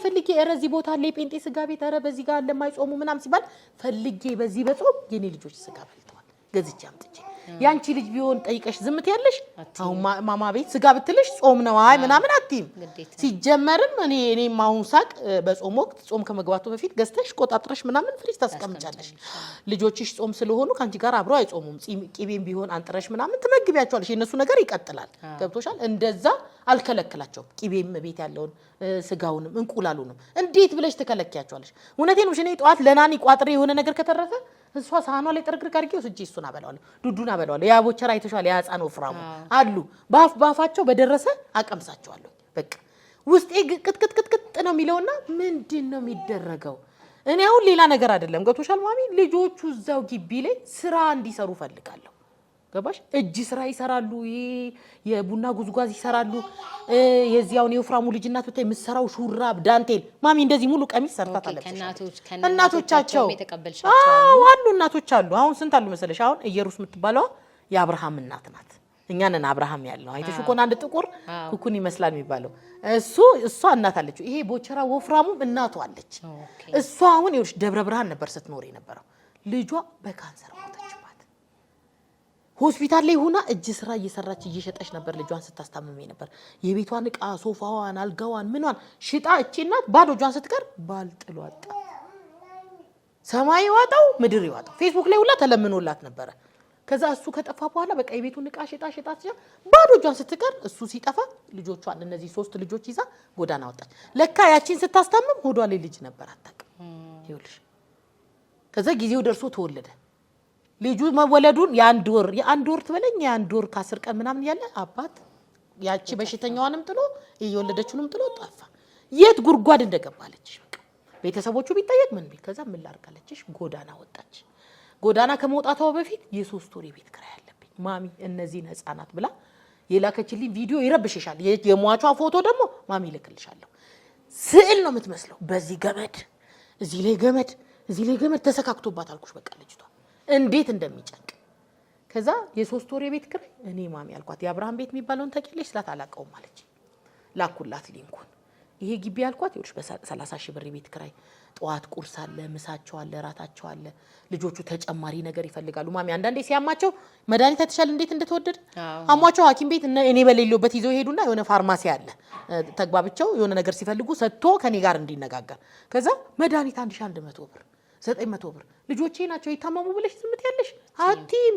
ፈልጌ እረዚ ቦታ ላይ ጴንጤ ስጋ ቤት አረ በዚህ ጋር ለማይጾሙ ምናምን ሲባል ፈልጌ በዚህ በጾም የኔ ልጆች ስጋ በልተዋል ገዝቼ አምጥቼ ያንቺ ልጅ ቢሆን ጠይቀሽ ዝምት ያለሽ አሁን ማማ ቤት ስጋ ብትልሽ ጾም ነው አይ ምናምን አትይም ሲጀመርም እኔም አሁን ሳቅ በጾም ወቅት ጾም ከመግባቱ በፊት ገዝተሽ ቆጣጥረሽ ምናምን ፍሪጅ ታስቀምጫለሽ ልጆችሽ ጾም ስለሆኑ ካንቺ ጋር አብረው አይጾሙም ቂቤም ቢሆን አንጥረሽ ምናምን ትመግቢያቸዋለሽ የነሱ ነገር ይቀጥላል ገብቶሻል እንደዛ አልከለከላቸውም ቂቤም ቤት ያለውን ስጋውንም እንቁላሉንም እንዴት ብለሽ ተከለኪያቸዋለሽ እውነቴን ነው እኔ ጧት ለናኒ ቋጥሬ የሆነ ነገር ከተረፈ እሷ ሳህኗ ላይ ጥርግርግ አድርጌው እጄ እሱን አበላዋለሁ ዱዱን አበላዋለሁ ያ ቦቸራ አይተሻል ያ ህፃን ወፍራሙ አሉ ባፋቸው በደረሰ አቀምሳቸዋለሁ በቃ ውስጤ ቅጥቅጥ ነው የሚለውና ምንድነው የሚደረገው እኔ አሁን ሌላ ነገር አይደለም ገብቶሻል ማሚ ልጆቹ እዛው ግቢ ላይ ስራ እንዲሰሩ ፈልጋለሁ ገባሽ እጅ ስራ ይሰራሉ የቡና ጉዝጓዝ ይሰራሉ የዚያውን የወፍራሙ ልጅናት ብታይ ምሰራው ሹራብ ዳንቴል ማሚ እንደዚህ ሙሉ ቀሚስ ሰርታ ታለብሽ እናቶቻቸው አሉ እናቶች አሉ አሁን ስንት አሉ መሰለሽ አሁን ኢየሩስ የምትባለው የአብርሃም እናት ናት እኛ ነን አብርሃም ያለው አይተሽ እኮ አንድ ጥቁር ኩኩን ይመስላል የሚባለው እሷ እናት አለችው ይሄ ቦቸራ ወፍራሙ እናቱ አለች እሷ አሁን ይኸውልሽ ደብረ ብርሃን ነበር ስትኖር የነበረው ልጇ በካንሰር ሞተችባት ሆስፒታል ላይ ሆና እጅ ስራ እየሰራች እየሸጠች ነበር ልጇን ስታስታምም ነበር የቤቷን ዕቃ ሶፋዋን አልጋዋን ምኗን ሽጣ እቺ እናት ባዶ እጇን ስትቀር ባልጥሎ አጣ ሰማይ ይዋጣው ምድር ይዋጣው ፌስቡክ ላይ ሁላ ተለምኖላት ነበር ከዛ እሱ ከጠፋ በኋላ በቃ የቤቱን ዕቃ ሽጣ ባዶ እጇን ስትቀር እሱ ሲጠፋ ልጆቿን እነዚህ 3 ልጆች ይዛ ጎዳና ወጣች ለካ ያቺን ስታስታምም ሆዷ ላይ ልጅ ነበር አጣቀም ይኸውልሽ ከዛ ጊዜው ደርሶ ተወለደ ልጁ መወለዱን የአንድ ወር ትበለኝ የአንድ ወር ከ10 ቀን ምናምን ያለ አባት ያቺ በሽተኛዋንም ጥሎ እየወለደችውንም ጥሎ ጠፋ የት ጉርጓድ እንደገባለች በቃ ቤተሰቦቹ ቢጠየቅ ምን ቢል ከዛ ምን ላርጋለችሽ ጎዳና ወጣች ጎዳና ከመውጣቷ በፊት የ3 ወር ቤት ክራይ አለብኝ ማሚ እነዚህን ህፃናት ብላ የላከችልኝ ቪዲዮ ይረብሽሻል የሟቿ ፎቶ ደግሞ ማሚ ልክልሻለሁ ስዕል ነው የምትመስለው በዚህ ገመድ እዚህ ላይ ገመድ ተሰካክቶባት አልኩሽ በቃ ልጅቷ እንዴት እንደሚጨንቅ ከዛ የ3 ወር ቤት ክራይ እኔ ማሚ ያልኳት የአብርሃም ቤት የሚባለውን ታውቂያለሽ ስላት አላቀውም ማለች ላኩላት ሊንኩን ይሄ ግቢ ያልኳት ይኸውልሽ በ30,000 ብር ቤት ክራይ ጧት ቁርስ አለ ምሳቸው አለ ራታቸው አለ ልጆቹ ተጨማሪ ነገር ይፈልጋሉ ማሚ አንዳንዴ ሲያማቸው መድኃኒት ተተሻለ እንዴት እንደተወደደ አሟቸው ሐኪም ቤት እኔ በሌለውበት ይዘው ሄዱና የሆነ ፋርማሲ አለ ተግባብቸው የሆነ ነገር ሲፈልጉ ሰጥቶ ከኔ ጋር እንዲነጋገር ከዛ መድኃኒት 1100 ብር 900 ብር ልጆቼ ናቸው ይታመሙ ብለሽ ዝምት ያለሽ አቲም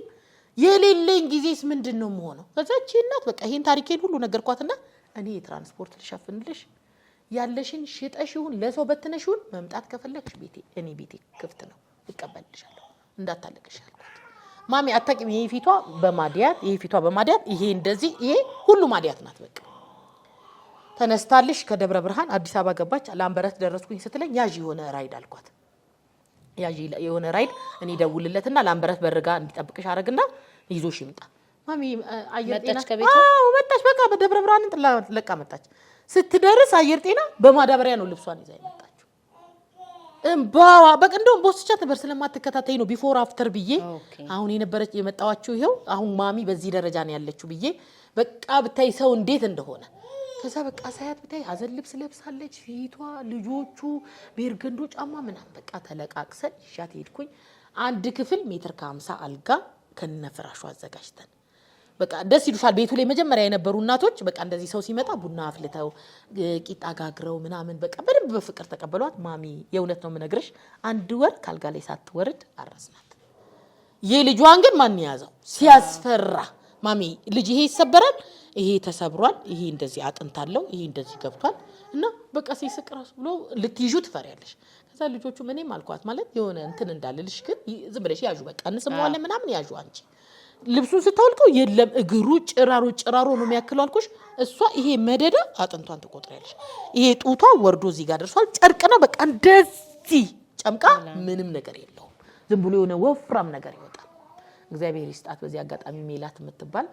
የሌለኝ ጊዜስ ምንድነው የምሆነው ከዛች እናት በቃ ይሄን ታሪኬን ሁሉ ነገርኳትና እኔ ትራንስፖርት ልሸፍንልሽ ያለሽን ሽጠሽውን ለሰው በትነሽውን መምጣት ከፈለክሽ ቤቴ ክፍት ነው እቀበልልሻለሁ እንዳታለቅሽ አልኳት ማሚ አታቂም ይሄ ፊቷ በማዲያት ይሄ እንደዚህ ይሄ ሁሉ ማዲያት ናት በቃ ተነስታልሽ ከደብረ ብርሃን አዲስ አበባ ገባች ላምበረት ደረስኩኝ ስትለኝ ያዥ የሆነ ራይድ አልኳት ያዥ የሆነ ራይድ እኔ ደውልለትና ላምበረት በርጋ እንዲጠብቅሽ አረግና ይዞሽ ይምጣ ማሚ አየር ጤና መጣች በቃ በደብረ ብርሃን ለቃ መጣች ስትደርስ አየር ጤና በማዳበሪያ ነው ልብሷን ይዛ የመጣችው እንባዋ በቃ እንደውም ቦስቻት ነበር ስለማትከታተይ ነው ቢፎር አፍተር ብዬ አሁን የነበረች የመጣዋችሁ ይሄው አሁን ማሚ በዚህ ደረጃ ነው ያለችው ብዬ በቃ ብታይ ሰው እንዴት እንደሆነ ከዛ በቃ ሳያት ብታይ ሀዘን ልብስ ለብሳለች ፊቷ ልጆቹ ቤርገንዶ ጫማ ምናምን በቃ ተለቃቅሰን ይሻት ሄድኩኝ አንድ ክፍል ሜትር ከ50 አልጋ ከነፍራሹ አዘጋጅተን በቃ ደስ ይሉሻል ቤቱ ላይ መጀመሪያ የነበሩ እናቶች በቃ እንደዚህ ሰው ሲመጣ ቡና አፍልተው ቂጣ ጋግረው ምናምን በቃ በደንብ በፍቅር ተቀበሏት ማሚ የእውነት ነው የምነግርሽ አንድ ወር ካልጋ ላይ ሳትወርድ አረስናት የልጇን ግን ማን ያዘው ሲያስፈራ ማሚ ልጅ ይሄ ይሰበራል ይሄ ተሰብሯል ይሄ እንደዚህ አጥንታለው ይሄ እንደዚህ ገብቷል እና በቃ ሲስቅ ራሱ ብሎ ልትይዡ ትፈሪያለሽ ከዛ ልጆቹ ምንም አልኳት ማለት የሆነ እንትን እንዳልልሽ ግን ዝም ብለሽ ያዡ በቃ እንስማዋለን ምናምን ያዡ አንቺ ልብሱን ስታወልቀው የለም እግሩ ጭራሮ ነው የሚያክለው አልኩሽ እሷ ይሄ መደዳ አጥንቷን ትቆጥሪያለሽ ይሄ ጡቷ ወርዶ እዚህ ጋር ደርሷል ጨርቅ ነው በቃ እንደዚህ ጨምቃ ምንም ነገር የለውም ዝም ብሎ የሆነ ወፍራም ነገር ይወጣል እግዚአብሔር ይስጣት በዚህ አጋጣሚ ሜላት የምትባል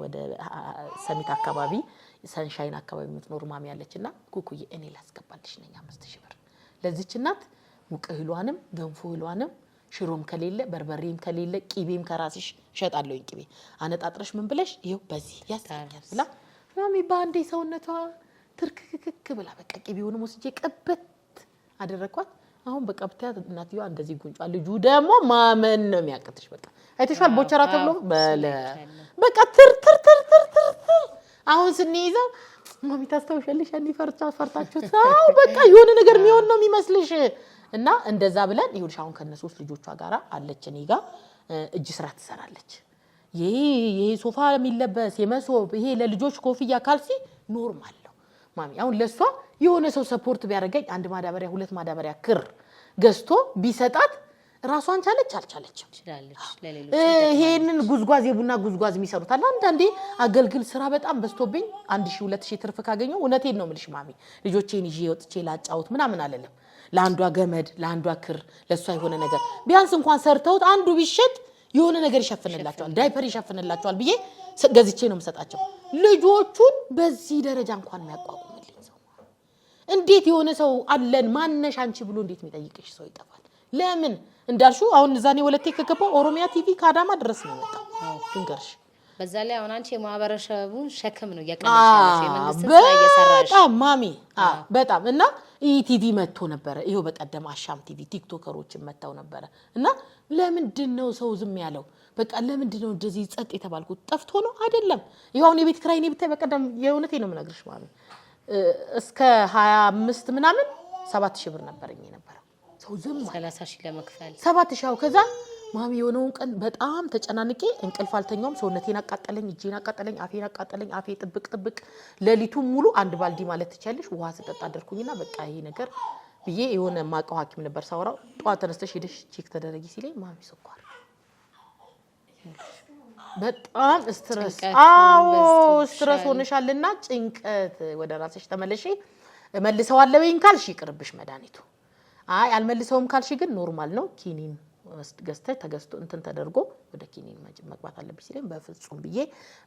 ወደ ሰሚት አካባቢ ሰንሻይን አካባቢ የምትኖር ማሚ ያለችና ኩኩዬ እኔ ላስገባልሽ ነኝ 5000 ብር ለዚህች እናት ሙቀህሏንም ገንፎህሏንም ሽሮም ከሌለ በርበሬም ከሌለ ቂቤም ከራስሽ ሸጣለሁኝ ቂቤ አነጣጥረሽ ምን ብለሽ ይሄው በዚህ ያስተኛል ብላ ማሚ ባንዴ ሰውነቷ ትርክክክ ብላ በቃ ቂቤውንም ወስጄ ቀበት አደረኳት አሁን በቃ ብታያት እናትየዋ እንደዚህ ጉንጫ ልጁ ደግሞ ማመን ነው የሚያቀጥሽ በቃ አይተሻል ቦቸራ ተብሎ በቃ ትር አሁን ስንይዘው ማሚ ታስተውሻለሽ አንዲ ፈርታችሁ ታው በቃ የሆነ ነገር የሚሆን ነው የሚመስልሽ እና እንደዛ ብለን ይሁንሽ አሁን ከነሶስት ልጆቿ ጋራ አለች እኔ ጋር እጅ ስራ ትሰራለች ይሄ ሶፋ የሚለበስ የመሶብ ይሄ ለልጆች ኮፍያ ካልሲ ኖርማል ነው ማሚ አሁን ለሷ የሆነ ሰው ሰፖርት ቢያደርገኝ አንድ ማዳበሪያ ሁለት ማዳበሪያ ክር ገዝቶ ቢሰጣት ራሷን ቻለች አልቻለችም ትችላለች ለሌሎች ይሄንን ጉዝጓዝ የቡና ጉዝጓዝ የሚሰሩታል አንዳንዴ አገልግል ስራ በጣም በስቶብኝ 1000 2000 ትርፍ ካገኘው እውነቴን ነው የምልሽ ማሚ ልጆቼን ይዤ ወጥቼ ላጫውት ምናምን አለለም ለአንዷ ገመድ ለአንዷ ክር ለሷ የሆነ ነገር ቢያንስ እንኳን ሰርተውት አንዱ ቢሸጥ የሆነ ነገር ይሸፍንላቸዋል ዳይፐር ይሸፍንላቸዋል ብዬ ገዝቼ ነው የምሰጣቸው ልጆቹን በዚህ ደረጃ እንኳን የሚያቋቁምልኝ ሰው እንዴት የሆነ ሰው አለን ማነሽ አንቺ ብሎ እንዴት የሚጠይቅሽ ሰው ይጠፋል ለምን እንዳልሹ አሁን ዛኔ ወለቴ ከገባው ኦሮሚያ ቲቪ ካዳማ ድረስ ነው የመጣው ድንገርሽ በዛ ላይ አሁን አንቺ የማህበረሰቡን ሸክም ነው ያቀነሻለሽ የመንግስት ስራ እየሰራሽ በጣም ማሚ በጣም እና ኢቲቪ መጥቶ ነበር ይሄው በቀደም አሻም ቲቪ ቲክቶከሮችን መጣው ነበር እና ለምንድን ነው ሰው ዝም ያለው በቃ ለምንድን ነው እንደዚህ ጸጥ የተባልኩት ጠፍቶ ነው አይደለም ይሄው አሁን የቤት ክራይ ነው ብታይ በቀደም የእውነቴ ነው የምነግርሽ ማሚ እስከ 25 ምናምን 7000 ብር ነበርኝ ነበር ሰው ዝም 30000 ለመክፈል 7000 ከዛ ማሚ የሆነውን ቀን በጣም ተጨናንቄ እንቅልፍ አልተኛውም ሰውነቴን አቃጠለኝ እጄን አቃጠለኝ አፌን አቃጠለኝ አፌ ጥብቅ ለሊቱን ሙሉ አንድ ባልዲ ማለት ትቻለሽ ውሃ ስጠጣ አደርኩኝና በቃ ይሄ ነገር ብዬ የሆነ ማቀው ሐኪም ነበር ሳወራው ጧት ተነስተሽ ሄደሽ ቼክ ተደረጊ ሲለኝ ማሚ ስኳር በጣም ስትረስ ሆነሻልና ጭንቀት ወደ ራስሽ ተመለሺ መልሰዋለሁ ወይን ካልሽ ይቅርብሽ መድኃኒቱ አይ አልመልሰውም ካልሽ ግን ኖርማል ነው ኪኒን ተገዝቶ እንትን ተደርጎ ወደ ኪኒን መግባት አለብሽ ሲለኝ በፍጹም ብዬ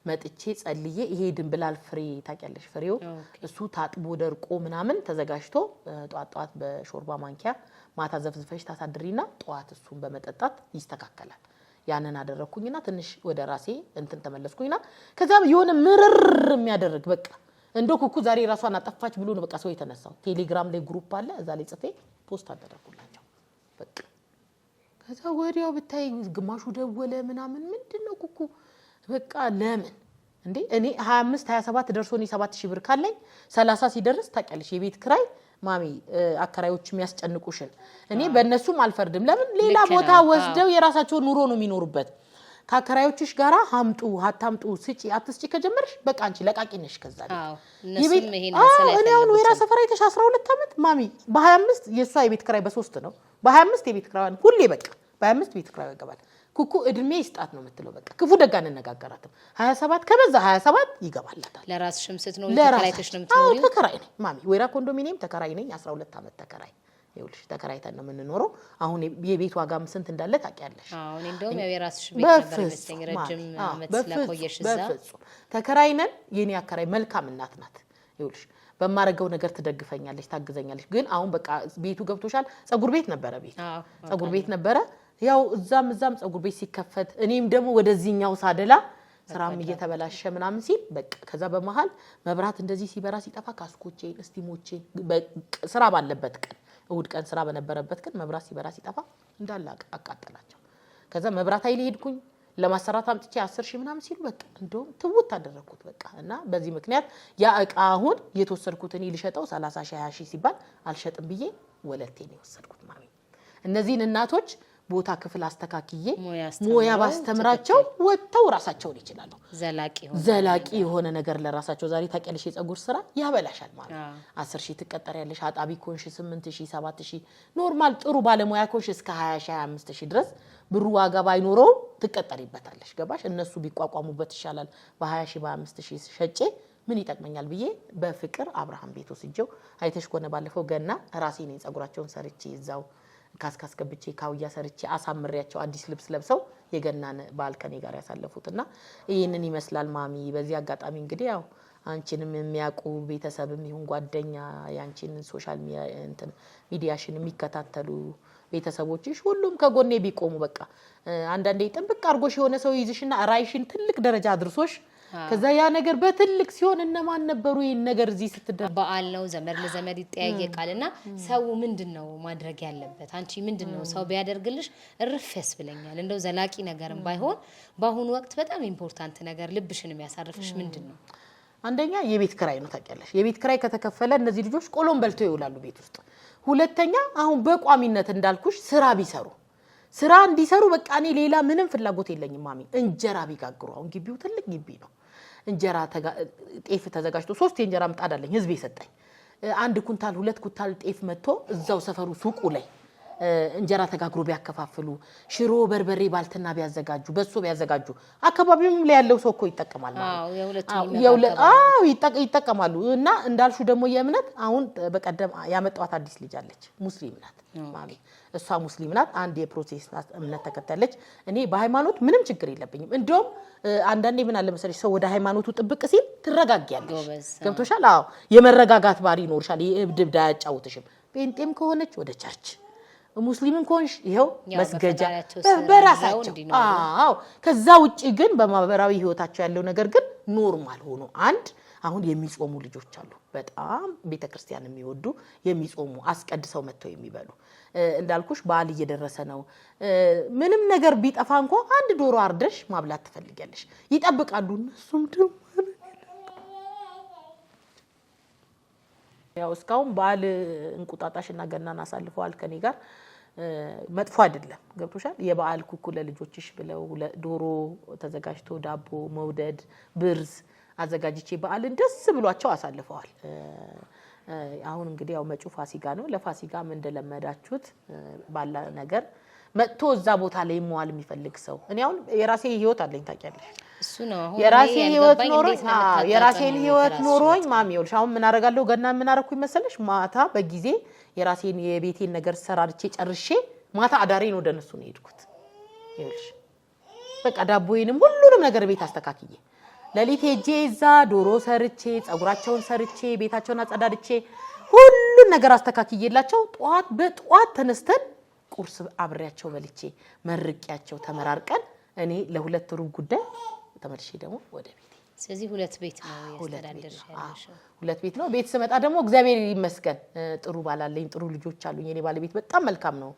መጥቼ ጸልዬ ይሄ ድንብላል ፍሬ ታውቂያለሽ ፍሬው እሱ ታጥቦ ደርቆ ምናምን ተዘጋጅቶ ጧት በሾርባ ማንኪያ ማታ ዘፍዝፈሽ ታሳድሪና ጧት እሱን በመጠጣት ይስተካከላል ያንን አደረኩኝና ትንሽ ወደ ራሴ እንትን ተመለስኩኝና ከዛ የሆነ ምርር የሚያደርግ በቃ እንደው ኩኩ ዛሬ ራሷን አጠፋች ብሎ ነው በቃ ሰው የተነሳው ቴሌግራም ላይ ግሩፕ አለ እዛ ላይ ጽፌ ፖስት አደረኩላቸው በቃ ከዛ ወዲያው ብታይ ግማሹ ደወለ ምናምን ምንድነው ኩኩ በቃ ለምን እንዴ እኔ 25 27 ደርሶኝ 7000 ብር ካለኝ 30 ሲደርስ ታውቂያለሽ የቤት ክራይ ማሚ አከራዮች የሚያስጨንቁሽን እኔ በእነሱም አልፈርድም ለምን ሌላ ቦታ ወስደው የራሳቸው ኑሮ ነው የሚኖሩበት ካከራዮችሽ ጋራ ሀምጡ ስጪ አትስጪ ከጀመርሽ በቃ አንቺ ለቃቂ ነሽ ከዛ እነሱም ይሄን መሰለኝ እኔ አሁን ወይራ ሰፈራ የተሽ 12 አመት ማሚ በ25 የሷ የቤት ክራይ በ3 ነው በ25 የቤት ክራይዋን ሁሌ በቃ በ25 ቤት ክራይ ይገባል ኩኩ እድሜ ይስጣት ነው የምትለው በቃ ክፉ ደጋን እንነጋገራትም 27 ከበዛ 27 ይገባላታል ለራስሽም ስትኖር ተከራይተሽ ነው የምትኖሪው ተከራይ ነኝ ማሚ ወይራ ኮንዶሚኒየም ተከራይ ነኝ 12 አመት ተከራይ ይኸውልሽ ተከራይተን ነው የምንኖረው አሁን የቤት ዋጋም ስንት እንዳለ ታውቂያለሽ እኔ እንደውም ያው የራስሽ ቤት ነበር መሰለኝ ረጅም አመት ስለቆየሽ እዛ ተከራይነን የኔ አከራይ መልካም እናት ናት ይኸውልሽ በማረጋው ነገር ትደግፈኛለች ታግዘኛለች ግን አሁን በቃ ቤቱ ገብቶሻል ጸጉር ቤት ነበረ ጸጉር ቤት ነበረ ያው እዛም ጸጉር ቤት ሲከፈት እኔም ደግሞ ወደዚህኛው ሳደላ ስራም እየተበላሸ ምናምን ሲል በቃ ከዛ በመሃል መብራት እንደዚህ ሲበራ ሲጠፋ ካስኮቼን እስቲሞቼን ስራ ባለበት ቀን እሁድ ቀን ስራ በነበረበት ቀን መብራት ሲበራ ሲጠፋ እንዳለ አቃጠላቸው። ከዛ መብራት ኃይል ሄድኩኝ ለማሰራት አምጥቼ 10,000 ምናምን ሲሉ በቃ እንደውም ትውት አደረኩት በቃ እና በዚህ ምክንያት ያ እቃ አሁን የተወሰድኩት እኔ ልሸጠው 30,000 20,000 ሲባል አልሸጥም ብዬ ወለቴን የወሰድኩት ማለት እነዚህን እናቶች ቦታ ክፍል አስተካክዬ ሞያ ባስተምራቸው ወጥተው ራሳቸውን ይችላሉ። ዘላቂ የሆነ ነገር ለራሳቸው ዛሬ ታቀልሽ የፀጉር ስራ ያበላሻል ማለት 10,000 ትቀጠሪያለሽ አጣቢ ኮንሽ 8,000 7,000 ኖርማል ጥሩ ባለሙያ ኮንሽ እስከ 20,000 25,000 ድረስ ብሩ ዋጋ ባይኖረው ትቀጠሪበታለሽ ገባሽ እነሱ ቢቋቋሙበት ይሻላል በ20,000 በ5,000 ሸጬ ምን ይጠቅመኛል ብዬ በፍቅር አብርሃም ቤት ወስጄው አይተሽ ኮነ ባለፈው ገና ራሴ ነኝ ፀጉራቸውን ሰርቼ ይዛው ካስካስ ገብቼ ካውያ ሰርቼ አሳምሬያቸው አዲስ ልብስ ለብሰው የገናን በዓል ከኔ ጋር ያሳለፉትና ይሄንን ይመስላል ማሚ። በዚህ አጋጣሚ እንግዲህ ያው አንቺንም የሚያውቁ ቤተሰብም ይሁን ጓደኛ ያንቺን ሶሻል ሚዲያሽን የሚከታተሉ ቤተሰቦችሽ ሁሉም ከጎኔ ቢቆሙ በቃ አንዳንዴ ጥብቅ አርጎሽ የሆነ ሰው ይዝሽና ራይሽን ትልቅ ደረጃ አድርሶሽ ከዛ ያ ነገር በትልቅ ሲሆን እነማን ነበሩ ይሄን ነገር እዚህ ስትደር በዓል ነው ዘመድ ለዘመድ ይጠያየቃልና ሰው ምንድነው ማድረግ ያለበት አንቺ ምንድነው ሰው ቢያደርግልሽ እርፍ ያስብለኛል እንደው ዘላቂ ነገርም ባይሆን በአሁኑ ወቅት በጣም ኢምፖርታንት ነገር ልብሽን የሚያሳርፍሽ ምንድነው? አንደኛ የቤት ክራይ ነው ታውቂያለሽ የቤት ክራይ ከተከፈለ እነዚህ ልጆች ቆሎም በልተው ይውላሉ ቤት ውስጥ። ሁለተኛ አሁን በቋሚነት እንዳልኩሽ ስራ ቢሰሩ ስራ እንዲሰሩ በቃ እኔ ሌላ ምንም ፍላጎት የለኝም ማሚ። እንጀራ ቢጋግሩ አሁን ግቢው ትልቅ ግቢ ነው እንጀራ ጤፍ ተዘጋጅቶ 3 የእንጀራ ምጣድ አለኝ ህዝብ ይሰጣኝ 1 ኩንታል 2 ኩንታል ጤፍ መጥቶ እዛው ሰፈሩ ሱቁ ላይ እንጀራ ተጋግሮ ቢያከፋፍሉ ሽሮ በርበሬ ባልትና ቢያዘጋጁ በሶ ቢያዘጋጁ አካባቢውም ላይ ያለው ሰው እኮ ይጠቀማል ማለት ይጠቀማሉ። እና እንዳልሹ ደግሞ የእምነት አሁን በቀደም ያመጣዋት አዲስ ልጅ አለች ሙስሊም ናት ማሚ እሷ ሙስሊም ናት አንድ የፕሮቴስታንት እምነት ተከታለች። እኔ በሃይማኖት ምንም ችግር የለብኝም እንደውም አንዳንዴ ምን አለ መሰለሽ ሰው ወደ ሃይማኖቱ ጥብቅ ሲል ትረጋጊያለሽ ገብቶሻል። አዎ የመረጋጋት ባሪ ይኖርሻል የእብድብዳ ያጫውትሽም ጴንጤም ከሆነች ወደ ቸርች ሙስሊምም ኮንሽ ይሄው መስገጃ በራሳቸው አዎ ከዛ ውጪ ግን በማህበራዊ ህይወታቸው ያለው ነገር ግን ኖርማል ሆኖ አንድ አሁን የሚጾሙ ልጆች አሉ በጣም ቤተክርስቲያን የሚወዱ የሚጾሙ አስቀድሰው መተው የሚበሉ እንዳልኩሽ በዓል እየደረሰ ነው ምንም ነገር ቢጠፋ እንኳን አንድ ዶሮ አርደሽ ማብላት ትፈልጊያለሽ ይጠብቃሉ እነሱም ደግሞ ያው እስካሁን በዓል እንቁጣጣሽና ገናን አሳልፈዋል ከኔ ጋር መጥፎ አይደለም ገብቶሻል። የበዓል ኩኩ ለልጆችሽ ብለው ዶሮ ተዘጋጅቶ ዳቦ መውደድ ብርዝ አዘጋጅቼ በዓልን ደስ ብሏቸው አሳልፈዋል። አሁን እንግዲህ ያው መጪው ፋሲካ ነው ለፋሲካ ምን እንደለመዳችሁት ባላ ነገር መጥቶ እዛ ቦታ ላይ መዋል የሚፈልግ ሰው እኔ አሁን የራሴ ህይወት አለኝ ታውቂያለሽ እሱ ነው አሁን የራሴ ህይወት ኖሮኝ የራሴን ህይወት ኖሮኝ ማሚውልሽ አሁን ምን አረጋለሁ ገና ምን አረኩኝ መሰለሽ ማታ በጊዜ የራሴን የቤቴን ነገር ሰራርቼ ጨርሼ ማታ አዳሬን ወደ እነሱ ነው ሄድኩት ይልሽ በቃ ዳቦዬንም ሁሉንም ነገር ቤት አስተካክዬ ለሊት ሄጄ እዛ ዶሮ ሰርቼ ፀጉራቸውን ሰርቼ ቤታቸውን አጸዳድቼ ሁሉን ነገር አስተካክዬላቸው በጧት ተነስተን ቁርስ አብሬያቸው በልቼ መርቂያቸው ተመራርቀን እኔ ለሁለት ሩብ ጉዳይ ተመልሼ ደግሞ ወደ ቤቴ ስለዚህ ሁለት ቤት ነው ያስተዳደርሽ ያለሽ ሁለት ቤት ነው ቤት ስመጣ ደግሞ እግዚአብሔር ይመስገን ጥሩ ባላለኝ ጥሩ ልጆች አሉኝ የኔ ባለቤት በጣም መልካም ነው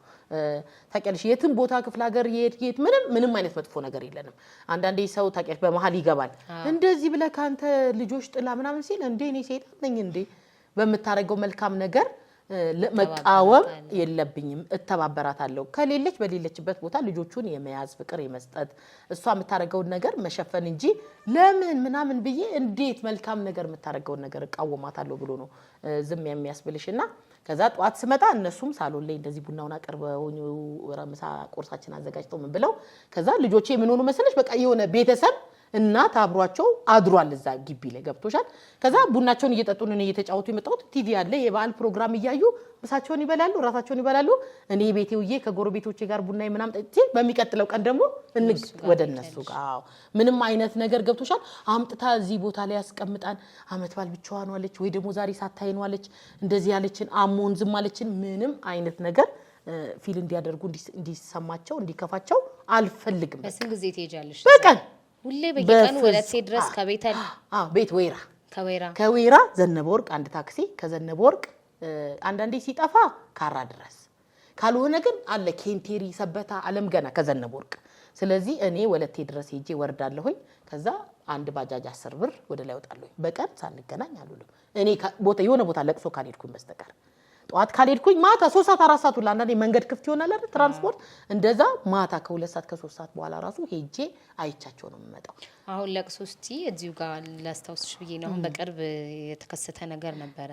ታውቂያለሽ የትም ቦታ ክፍለ ሀገር የት ምንም አይነት መጥፎ ነገር የለንም አንዳንዴ ሰው ታውቂያለሽ በመሃል ይገባል እንደዚህ ብለ ካንተ ልጆች ጥላ ምናምን ሲል እንዴ እኔ ሰይጣን ነኝ እንዴ በመታረገው መልካም ነገር ለመቃወም የለብኝም እተባበራታለሁ ከሌለች በሌለችበት ቦታ ልጆቹን የመያዝ ፍቅር የመስጠት እሷ የምታረገው ነገር መሸፈን እንጂ ለምን ምናምን ብዬ እንዴት መልካም ነገር የምታረገው ነገር ቃወማታለሁ ብሎ ነው ዝም የሚያስብልሽና ከዛ ጧት ስመጣ እነሱም ሳሎን ላይ እንደዚህ ቡናውን አቀርበው ረምሳ ቁርሳችን አዘጋጅተው ምን ብለው ከዛ ልጆቼ ምን ሆኑ መሰለሽ በቃ የሆነ ቤተሰብ እናት አብሯቸው አድሯል እዛ ግቢ ላይ ገብቶሻል። ከዛ ቡናቸውን እየጠጡ ነው እየተጫወቱ የመጣው ቲቪ አለ የበዓል ፕሮግራም እያዩ ምሳቸውን ይበላሉ ራሳቸውን ይበላሉ እኔ ቤቴውዬ ከጎረቤቶቼ ጋር ቡና ምናምን ጠጥቼ በሚቀጥለው ቀን ደግሞ ወደነሱ ጋር ምንም አይነት ነገር ገብቶሻል አምጥታ እዚህ ቦታ ላይ ያስቀምጣን አመት ባል ብቻዋን ዋለች ወይ ደግሞ ዛሬ ሳታይን ዋለች እንደዚህ ያለችን አሞን ዝም አለችን ምንም አይነት ነገር ፊል እንዲያደርጉ እንዲሰማቸው እንዲከፋቸው አልፈልግም። በስንት ጊዜ ትሄጃለሽ? በቀን ሁሌ በየቀኑ ወለቴ ድረስ ከቤተል ቤት ከወይራ ዘነበ ወርቅ አንድ ታክሲ ከዘነበ ወርቅ አንዳንዴ ሲጠፋ ካራ ድረስ ካልሆነ ግን አለ ኬንቴሪ ሰበታ አለም ገና ከዘነበ ወርቅ ስለዚህ እኔ ወለቴ ድረስ ሄጄ ወርዳለሁኝ ከዛ አንድ ባጃጅ 10 ብር ወደ ላይ ወጣለሁ በቀን ሳንገናኝ አሉልኝ እኔ የሆነ ቦታ ለቅሶ ካልሄድኩኝ በስተቀር ጧት ካልሄድኩኝ ማታ 3 ሰዓት 4 ሰዓት አንዳንዴ መንገድ ክፍት ይሆናል አይደል ትራንስፖርት እንደዛ ማታ ከ2 ሰዓት ከ3 ሰዓት በኋላ ራሱ ሄጄ አይቻቸው ነው የምመጣው አሁን ለቅሶ እስቲ እዚሁ ጋር ላስታውስሽ ብዬ ነው አሁን በቅርብ የተከሰተ ነገር ነበረ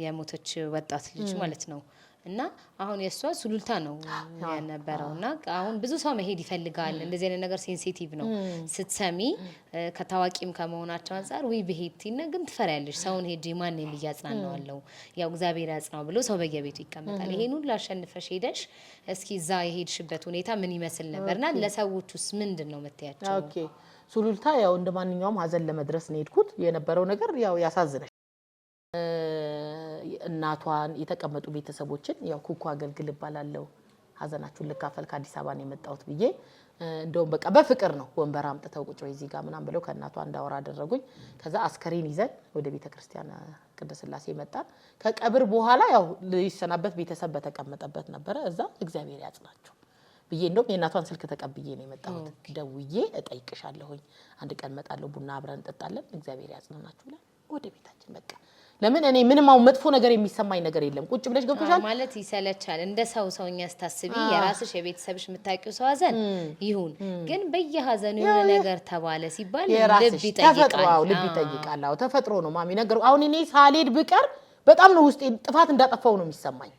የሞተች ወጣት ልጅ ማለት ነው እና አሁን የሷ ሱሉልታ ነው የነበረውና አሁን ብዙ ሰው መሄድ ይፈልጋል እንደዚህ አይነት ነገር ሴንሲቲቭ ነው ስትሰሚ ከታዋቂም ከመሆናቸው አንፃር ወይ በሄድቲና ግን ትፈሪያለሽ ሰውን ሄጂ ማን ነው ያጽናናው ያው እግዚአብሔር ያጽናው ብሎ ሰው በየቤቱ ይቀመጣል ይሄን ሁሉ አሸንፈሽ ሄደሽ እስኪ እዛ የሄድሽበት ሁኔታ ምን ይመስል ነበርና ለሰዎቹስ ምንድነው መተያቸው ኦኬ ሱሉልታ ያው እንደማንኛውም ሀዘን ለመድረስ ነው ሄድኩት የነበረው ነገር ያው ያሳዝነሽ እናቷን የተቀመጡ ቤተሰቦችን ያው ኩኩ አገልግል ባላለው ሀዘናችሁን ልካፈል ከአዲስ አበባ ነው የመጣሁት ብዬ እንደውም በቃ በፍቅር ነው ወንበር አምጥተው ቁጭ እዚህ ጋር ምናም ብለው ከእናቷ እንዳወራ አደረጉኝ ከዛ አስከሬን ይዘን ወደ ቤተክርስቲያን ቅድስት ሥላሴ መጣን ከቀብር በኋላ ያው ሊሰናበት ቤተሰብ በተቀመጠበት ነበር እዛ እግዚአብሔር ያጽናቸው ብዬ እንደውም የእናቷን ስልክ ተቀብዬ ነው የመጣሁት ደውዬ እጠይቅሻለሁኝ አንድ ቀን መጣለው ቡና አብረን እንጠጣለን እግዚአብሔር ያጽናናችሁ ብለን ወደ ቤታችን በቃ ለምን እኔ ምንም መጥፎ ነገር የሚሰማኝ ነገር የለም ቁጭ ብለሽ ገብቶሻል ማለት ይሰለቻል እንደ ሰውኛ ስታስቢ የራስሽ የቤተሰብሽ የምታውቂው ሰው ሀዘን ይሁን ግን በየሀዘኑ የሆነ ነገር ተባለ ሲባል ልብ ይጠይቃል ተፈጥሮ ነው ማሚ ነገር አሁን እኔ ሳልሄድ ብቀር በጣም ነው ውስጤ ጥፋት እንዳጠፋው ነው የሚሰማኝ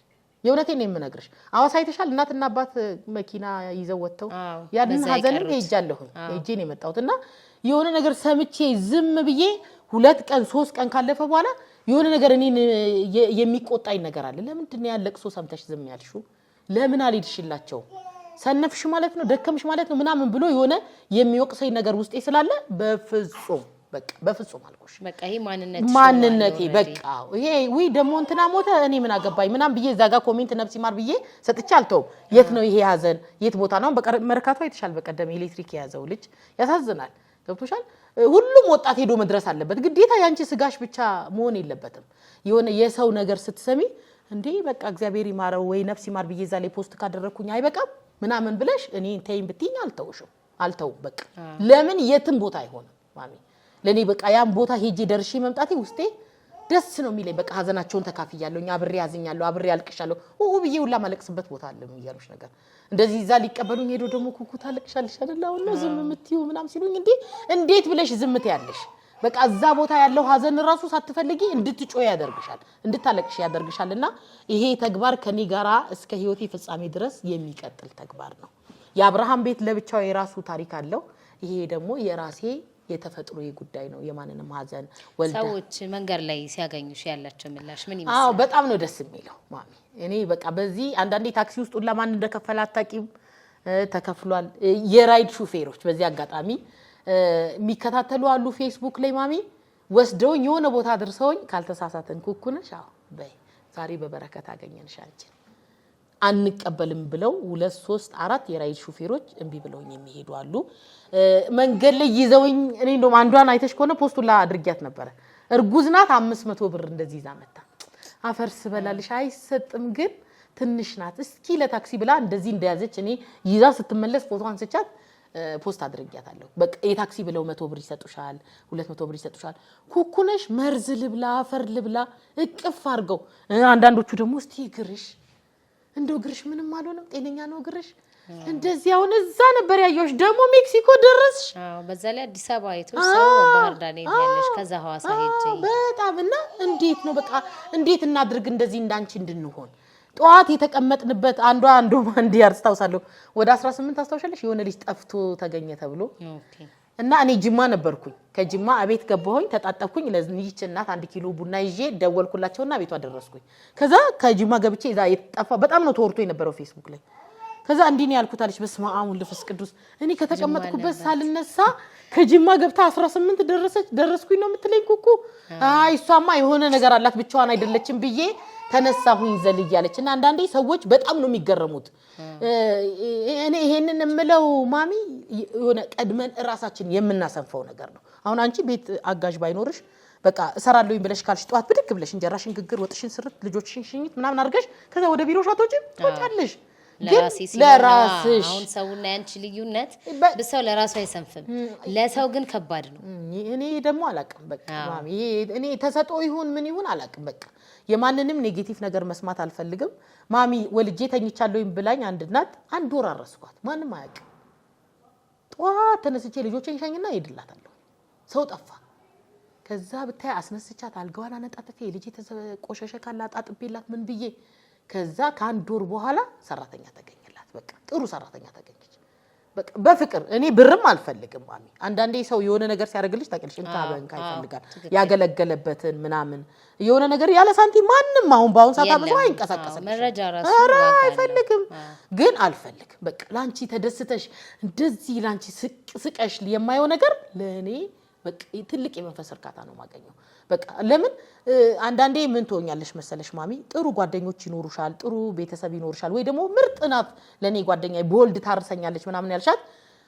የእውነቴን ነው የምነግርሽ አዋሳ አይተሻል እናትና አባት መኪና ይዘው ወጥተው ያንን ሀዘን ሄጃለሁኝ ሄጄ ነው የመጣሁትና የሆነ ነገር ሰምቼ ዝም ብዬ 2 ቀን 3 ቀን ካለፈ በኋላ የሆነ ነገር እኔን የሚቆጣኝ ነገር አለ ለምንድን ነው ያለቅሶ ሰምተሽ ዝም ያልሽው ለምን አልሄድሽላቸው ሰነፍሽ ማለት ነው ደከምሽ ማለት ነው ምናምን ብሎ የሆነ የሚወቅሰኝ ነገር ውስጤ ስላለ በፍጹም አልኩሽ በቃ ይሄ ማንነቴ በቃ ይሄ ወይ ደሞ እንትና ሞተ እኔ ምን አገባኝ ምናምን ብዬ ዛጋ ኮሜንት ነፍስ ይማር ብዬ ሰጥቼ አልተውም የት ነው ይሄ ሀዘን የት ቦታ ነው መርካቶ አይተሻል በቀደም ኤሌክትሪክ የያዘው ልጅ ያሳዝናል ገብቶሻል ሁሉም ወጣት ሄዶ መድረስ አለበት ግዴታ ያንቺ ስጋሽ ብቻ መሆን የለበትም የሆነ የሰው ነገር ስትሰሚ እንዴ በቃ እግዚአብሔር ይማረው ወይ ነፍስ ይማር ብዬ ዛሬ ፖስት ካደረኩኝ አይበቃም ምናምን ብለሽ እኔ ተይም ብትይኝ አልተውም በቃ ለምን የትም ቦታ አይሆንም ማሚ ለኔ በቃ ያን ቦታ ሄጄ ደርሼ መምጣቴ ውስጤ ደስ ነው የሚለኝ በቃ ሀዘናቸውን ተካፍያለሁኝ አብሬ ያዝኛለሁ አብሬ አልቅሻለሁ ብዬ ሁላ ማለቅስበት ቦታ አለ የሚያሉሽ ነገር እንደዚህ ዛ ሊቀበሉኝ ሄዶ ደሞ ኩኩ ታለቅሻለሽ አይደል አሁን ነው ዝም የምትዩ ምናም ሲሉኝ እንዴት ብለሽ ዝምት ያለሽ በቃ እዛ ቦታ ያለው ሀዘን ራሱ ሳትፈልጊ እንድትጮይ ያደርግሻል እንድታለቅሽ ያደርግሻልና ይሄ ተግባር ከኔ ጋራ እስከ ህይወቴ ፍጻሜ ድረስ የሚቀጥል ተግባር ነው የአብርሃም ቤት ለብቻው የራሱ ታሪክ አለው ይሄ ደግሞ የራሴ የተፈጥሮ ጉዳይ ነው የማንንም ሀዘን ወልዳ ሰዎች መንገር ላይ ሲያገኙሽ ያላቸው ምላሽ ምን ይመስላል በጣም ነው ደስ የሚለው ማሚ እኔ በቃ በዚህ አንዳንዴ ታክሲ ውስጥ ሁላ ማን እንደከፈለ አጣቂም ተከፍሏል የራይድ ሹፌሮች በዚህ አጋጣሚ የሚከታተሉ አሉ ፌስቡክ ላይ ማሚ ወስደውኝ የሆነ ቦታ አድርሰውኝ ካልተሳሳተን ኩኩነሽ በይ ዛሬ በበረከት አገኘንሽ አንቺ አንቀበልም ብለው 2 3 4 የራይድ ሹፌሮች እንቢ ብለውኝ የሚሄዱ አሉ መንገድ ላይ ይዘውኝ እኔ እንደውም አንዷን አይተሽ ከሆነ ፖስቱላ አድርጊያት ነበር እርጉዝ ናት 500 ብር እንደዚህ ይዛ መጣ አፈርስ በላልሽ አይሰጥም ግን ትንሽ ናት እስኪ ለታክሲ ብላ እንደዚህ እንደያዘች እኔ ይዛ ስትመለስ ፎቶ አንስቻት ፖስት አድርጊያታለሁ በቃ የታክሲ ብለው 100 ብር ይሰጡሻል 200 ብር ይሰጡሻል ኩኩነሽ መርዝ ልብላ አፈር ልብላ እቅፍ አርገው አንዳንዶቹ ደግሞ እስቲ ግርሽ እንደው ግርሽ ምንም አልሆነም ጤነኛ ነው ግርሽ እንደዚህ አሁን እዛ ነበር ያየሁሽ ደግሞ ሜክሲኮ ደረስሽ በዛ ላይ አዲስ አበባ የተወሰው ባህር ዳር ነው ያለሽ ከዛ ሐዋሳ ሄጄ በጣም እና እንዴት ነው በቃ እንዴት እናድርግ እንደዚህ እንዳንቺ እንድንሆን ጧት የተቀመጥንበት አንዱ ማንዲ ያርስተውሳለሁ ወደ 18 አስተውሻለሽ የሆነ ልጅ ጠፍቶ ተገኘ ተብሎ እና እኔ ጅማ ነበርኩኝ ከጅማ አቤት ገባሁኝ ተጣጣኩኝ ለዚህች እናት 1 ኪሎ ቡና ይዤ ደወልኩላቸውና ቤቷ ደረስኩኝ ከዛ ከጅማ ገብቼ እዛ የተጣፋ በጣም ነው ተወርቶ የነበረው ፌስቡክ ላይ ከዛ እንዲህ ነው ያልኩት አለች በስመ አብ ወልድ ወመንፈስ ቅዱስ እኔ ከተቀመጥኩበት ሳልነሳ ከጅማ ገብታ 18 ደረስኩኝ ነው የምትለኝ ኩኩ አይ እሷማ የሆነ ነገር አላት ብቻዋን አይደለችም ብዬ ተነሳሁኝ ዘል እያለችና አንዳንዴ ሰዎች በጣም ነው የሚገረሙት እኔ ይሄንን እምለው ማሚ የሆነ ቀድመን ራሳችን የምናሰንፈው ነገር ነው አሁን አንቺ ቤት አጋዥ ባይኖርሽ በቃ እሰራለሁኝ ብለሽ ካልሽ ጧት ብድግ ብለሽ እንጀራሽን ግግር ወጥሽን ስርት ልጆችሽን ሽኝት ምናምን አድርገሽ ከዛ ወደ ቢሮ ሻቶች ትወጫለሽ ለራስሽ አሁን ሰውና ያንቺ ልዩነት በሰው ለራሱ አይሰንፍም ለሰው ግን ከባድ ነው እኔ ደግሞ አላቅም በቃ ማሚ እኔ ተሰጥኦ ይሁን ምን ይሁን አላቅም በቃ የማንንም ኔጌቲቭ ነገር መስማት አልፈልግም ማሚ ወልጄ ተኝቻለሁኝ ብላኝ አንድ እናት አንድ ወር አረስኳት ማንንም አያውቅም ጧት ተነስቼ ልጆችን ሸኝና ሄድላታለሁ ሰው ጠፋ ከዛ ብታይ አስነስቻት አልጋዋን አነጣጥፌ ልጄ ተቆሸሸ ካላ አጣጥቤላት ምን ብዬ ከዛ ከአንድ ወር በኋላ ሰራተኛ ተገኘላት በቃ ጥሩ ሰራተኛ ተገኘች በቃ በፍቅር እኔ ብርም አልፈልግም ማሚ አንዳንዴ ሰው የሆነ ነገር ሲያደርግልሽ ታቀልሽ እንካ በእንካ ይፈልጋል ያገለገለበትን ምናምን የሆነ ነገር ያለ ሳንቲም ማንንም አሁን ባውን ሰዓት አብሶ አይንቀሳቀስልሽ መረጃ ራሱ አይፈልግም ግን አልፈልግም በቃ ላንቺ ተደስተሽ እንደዚህ ላንቺ ስቀሽ የማየው ነገር ለኔ በቃ ትልቅ የመንፈስ እርካታ ነው ማገኘው በቃ ለምን አንዳንዴ ምን ትሆኛለሽ መሰለሽ ማሚ ጥሩ ጓደኞች ይኖሩሻል ጥሩ ቤተሰብ ይኖርሻል ወይ ደግሞ ምርጥ ናት ለኔ ጓደኛዬ ቦልድ ታርሰኛለች ምናምን ያልሻት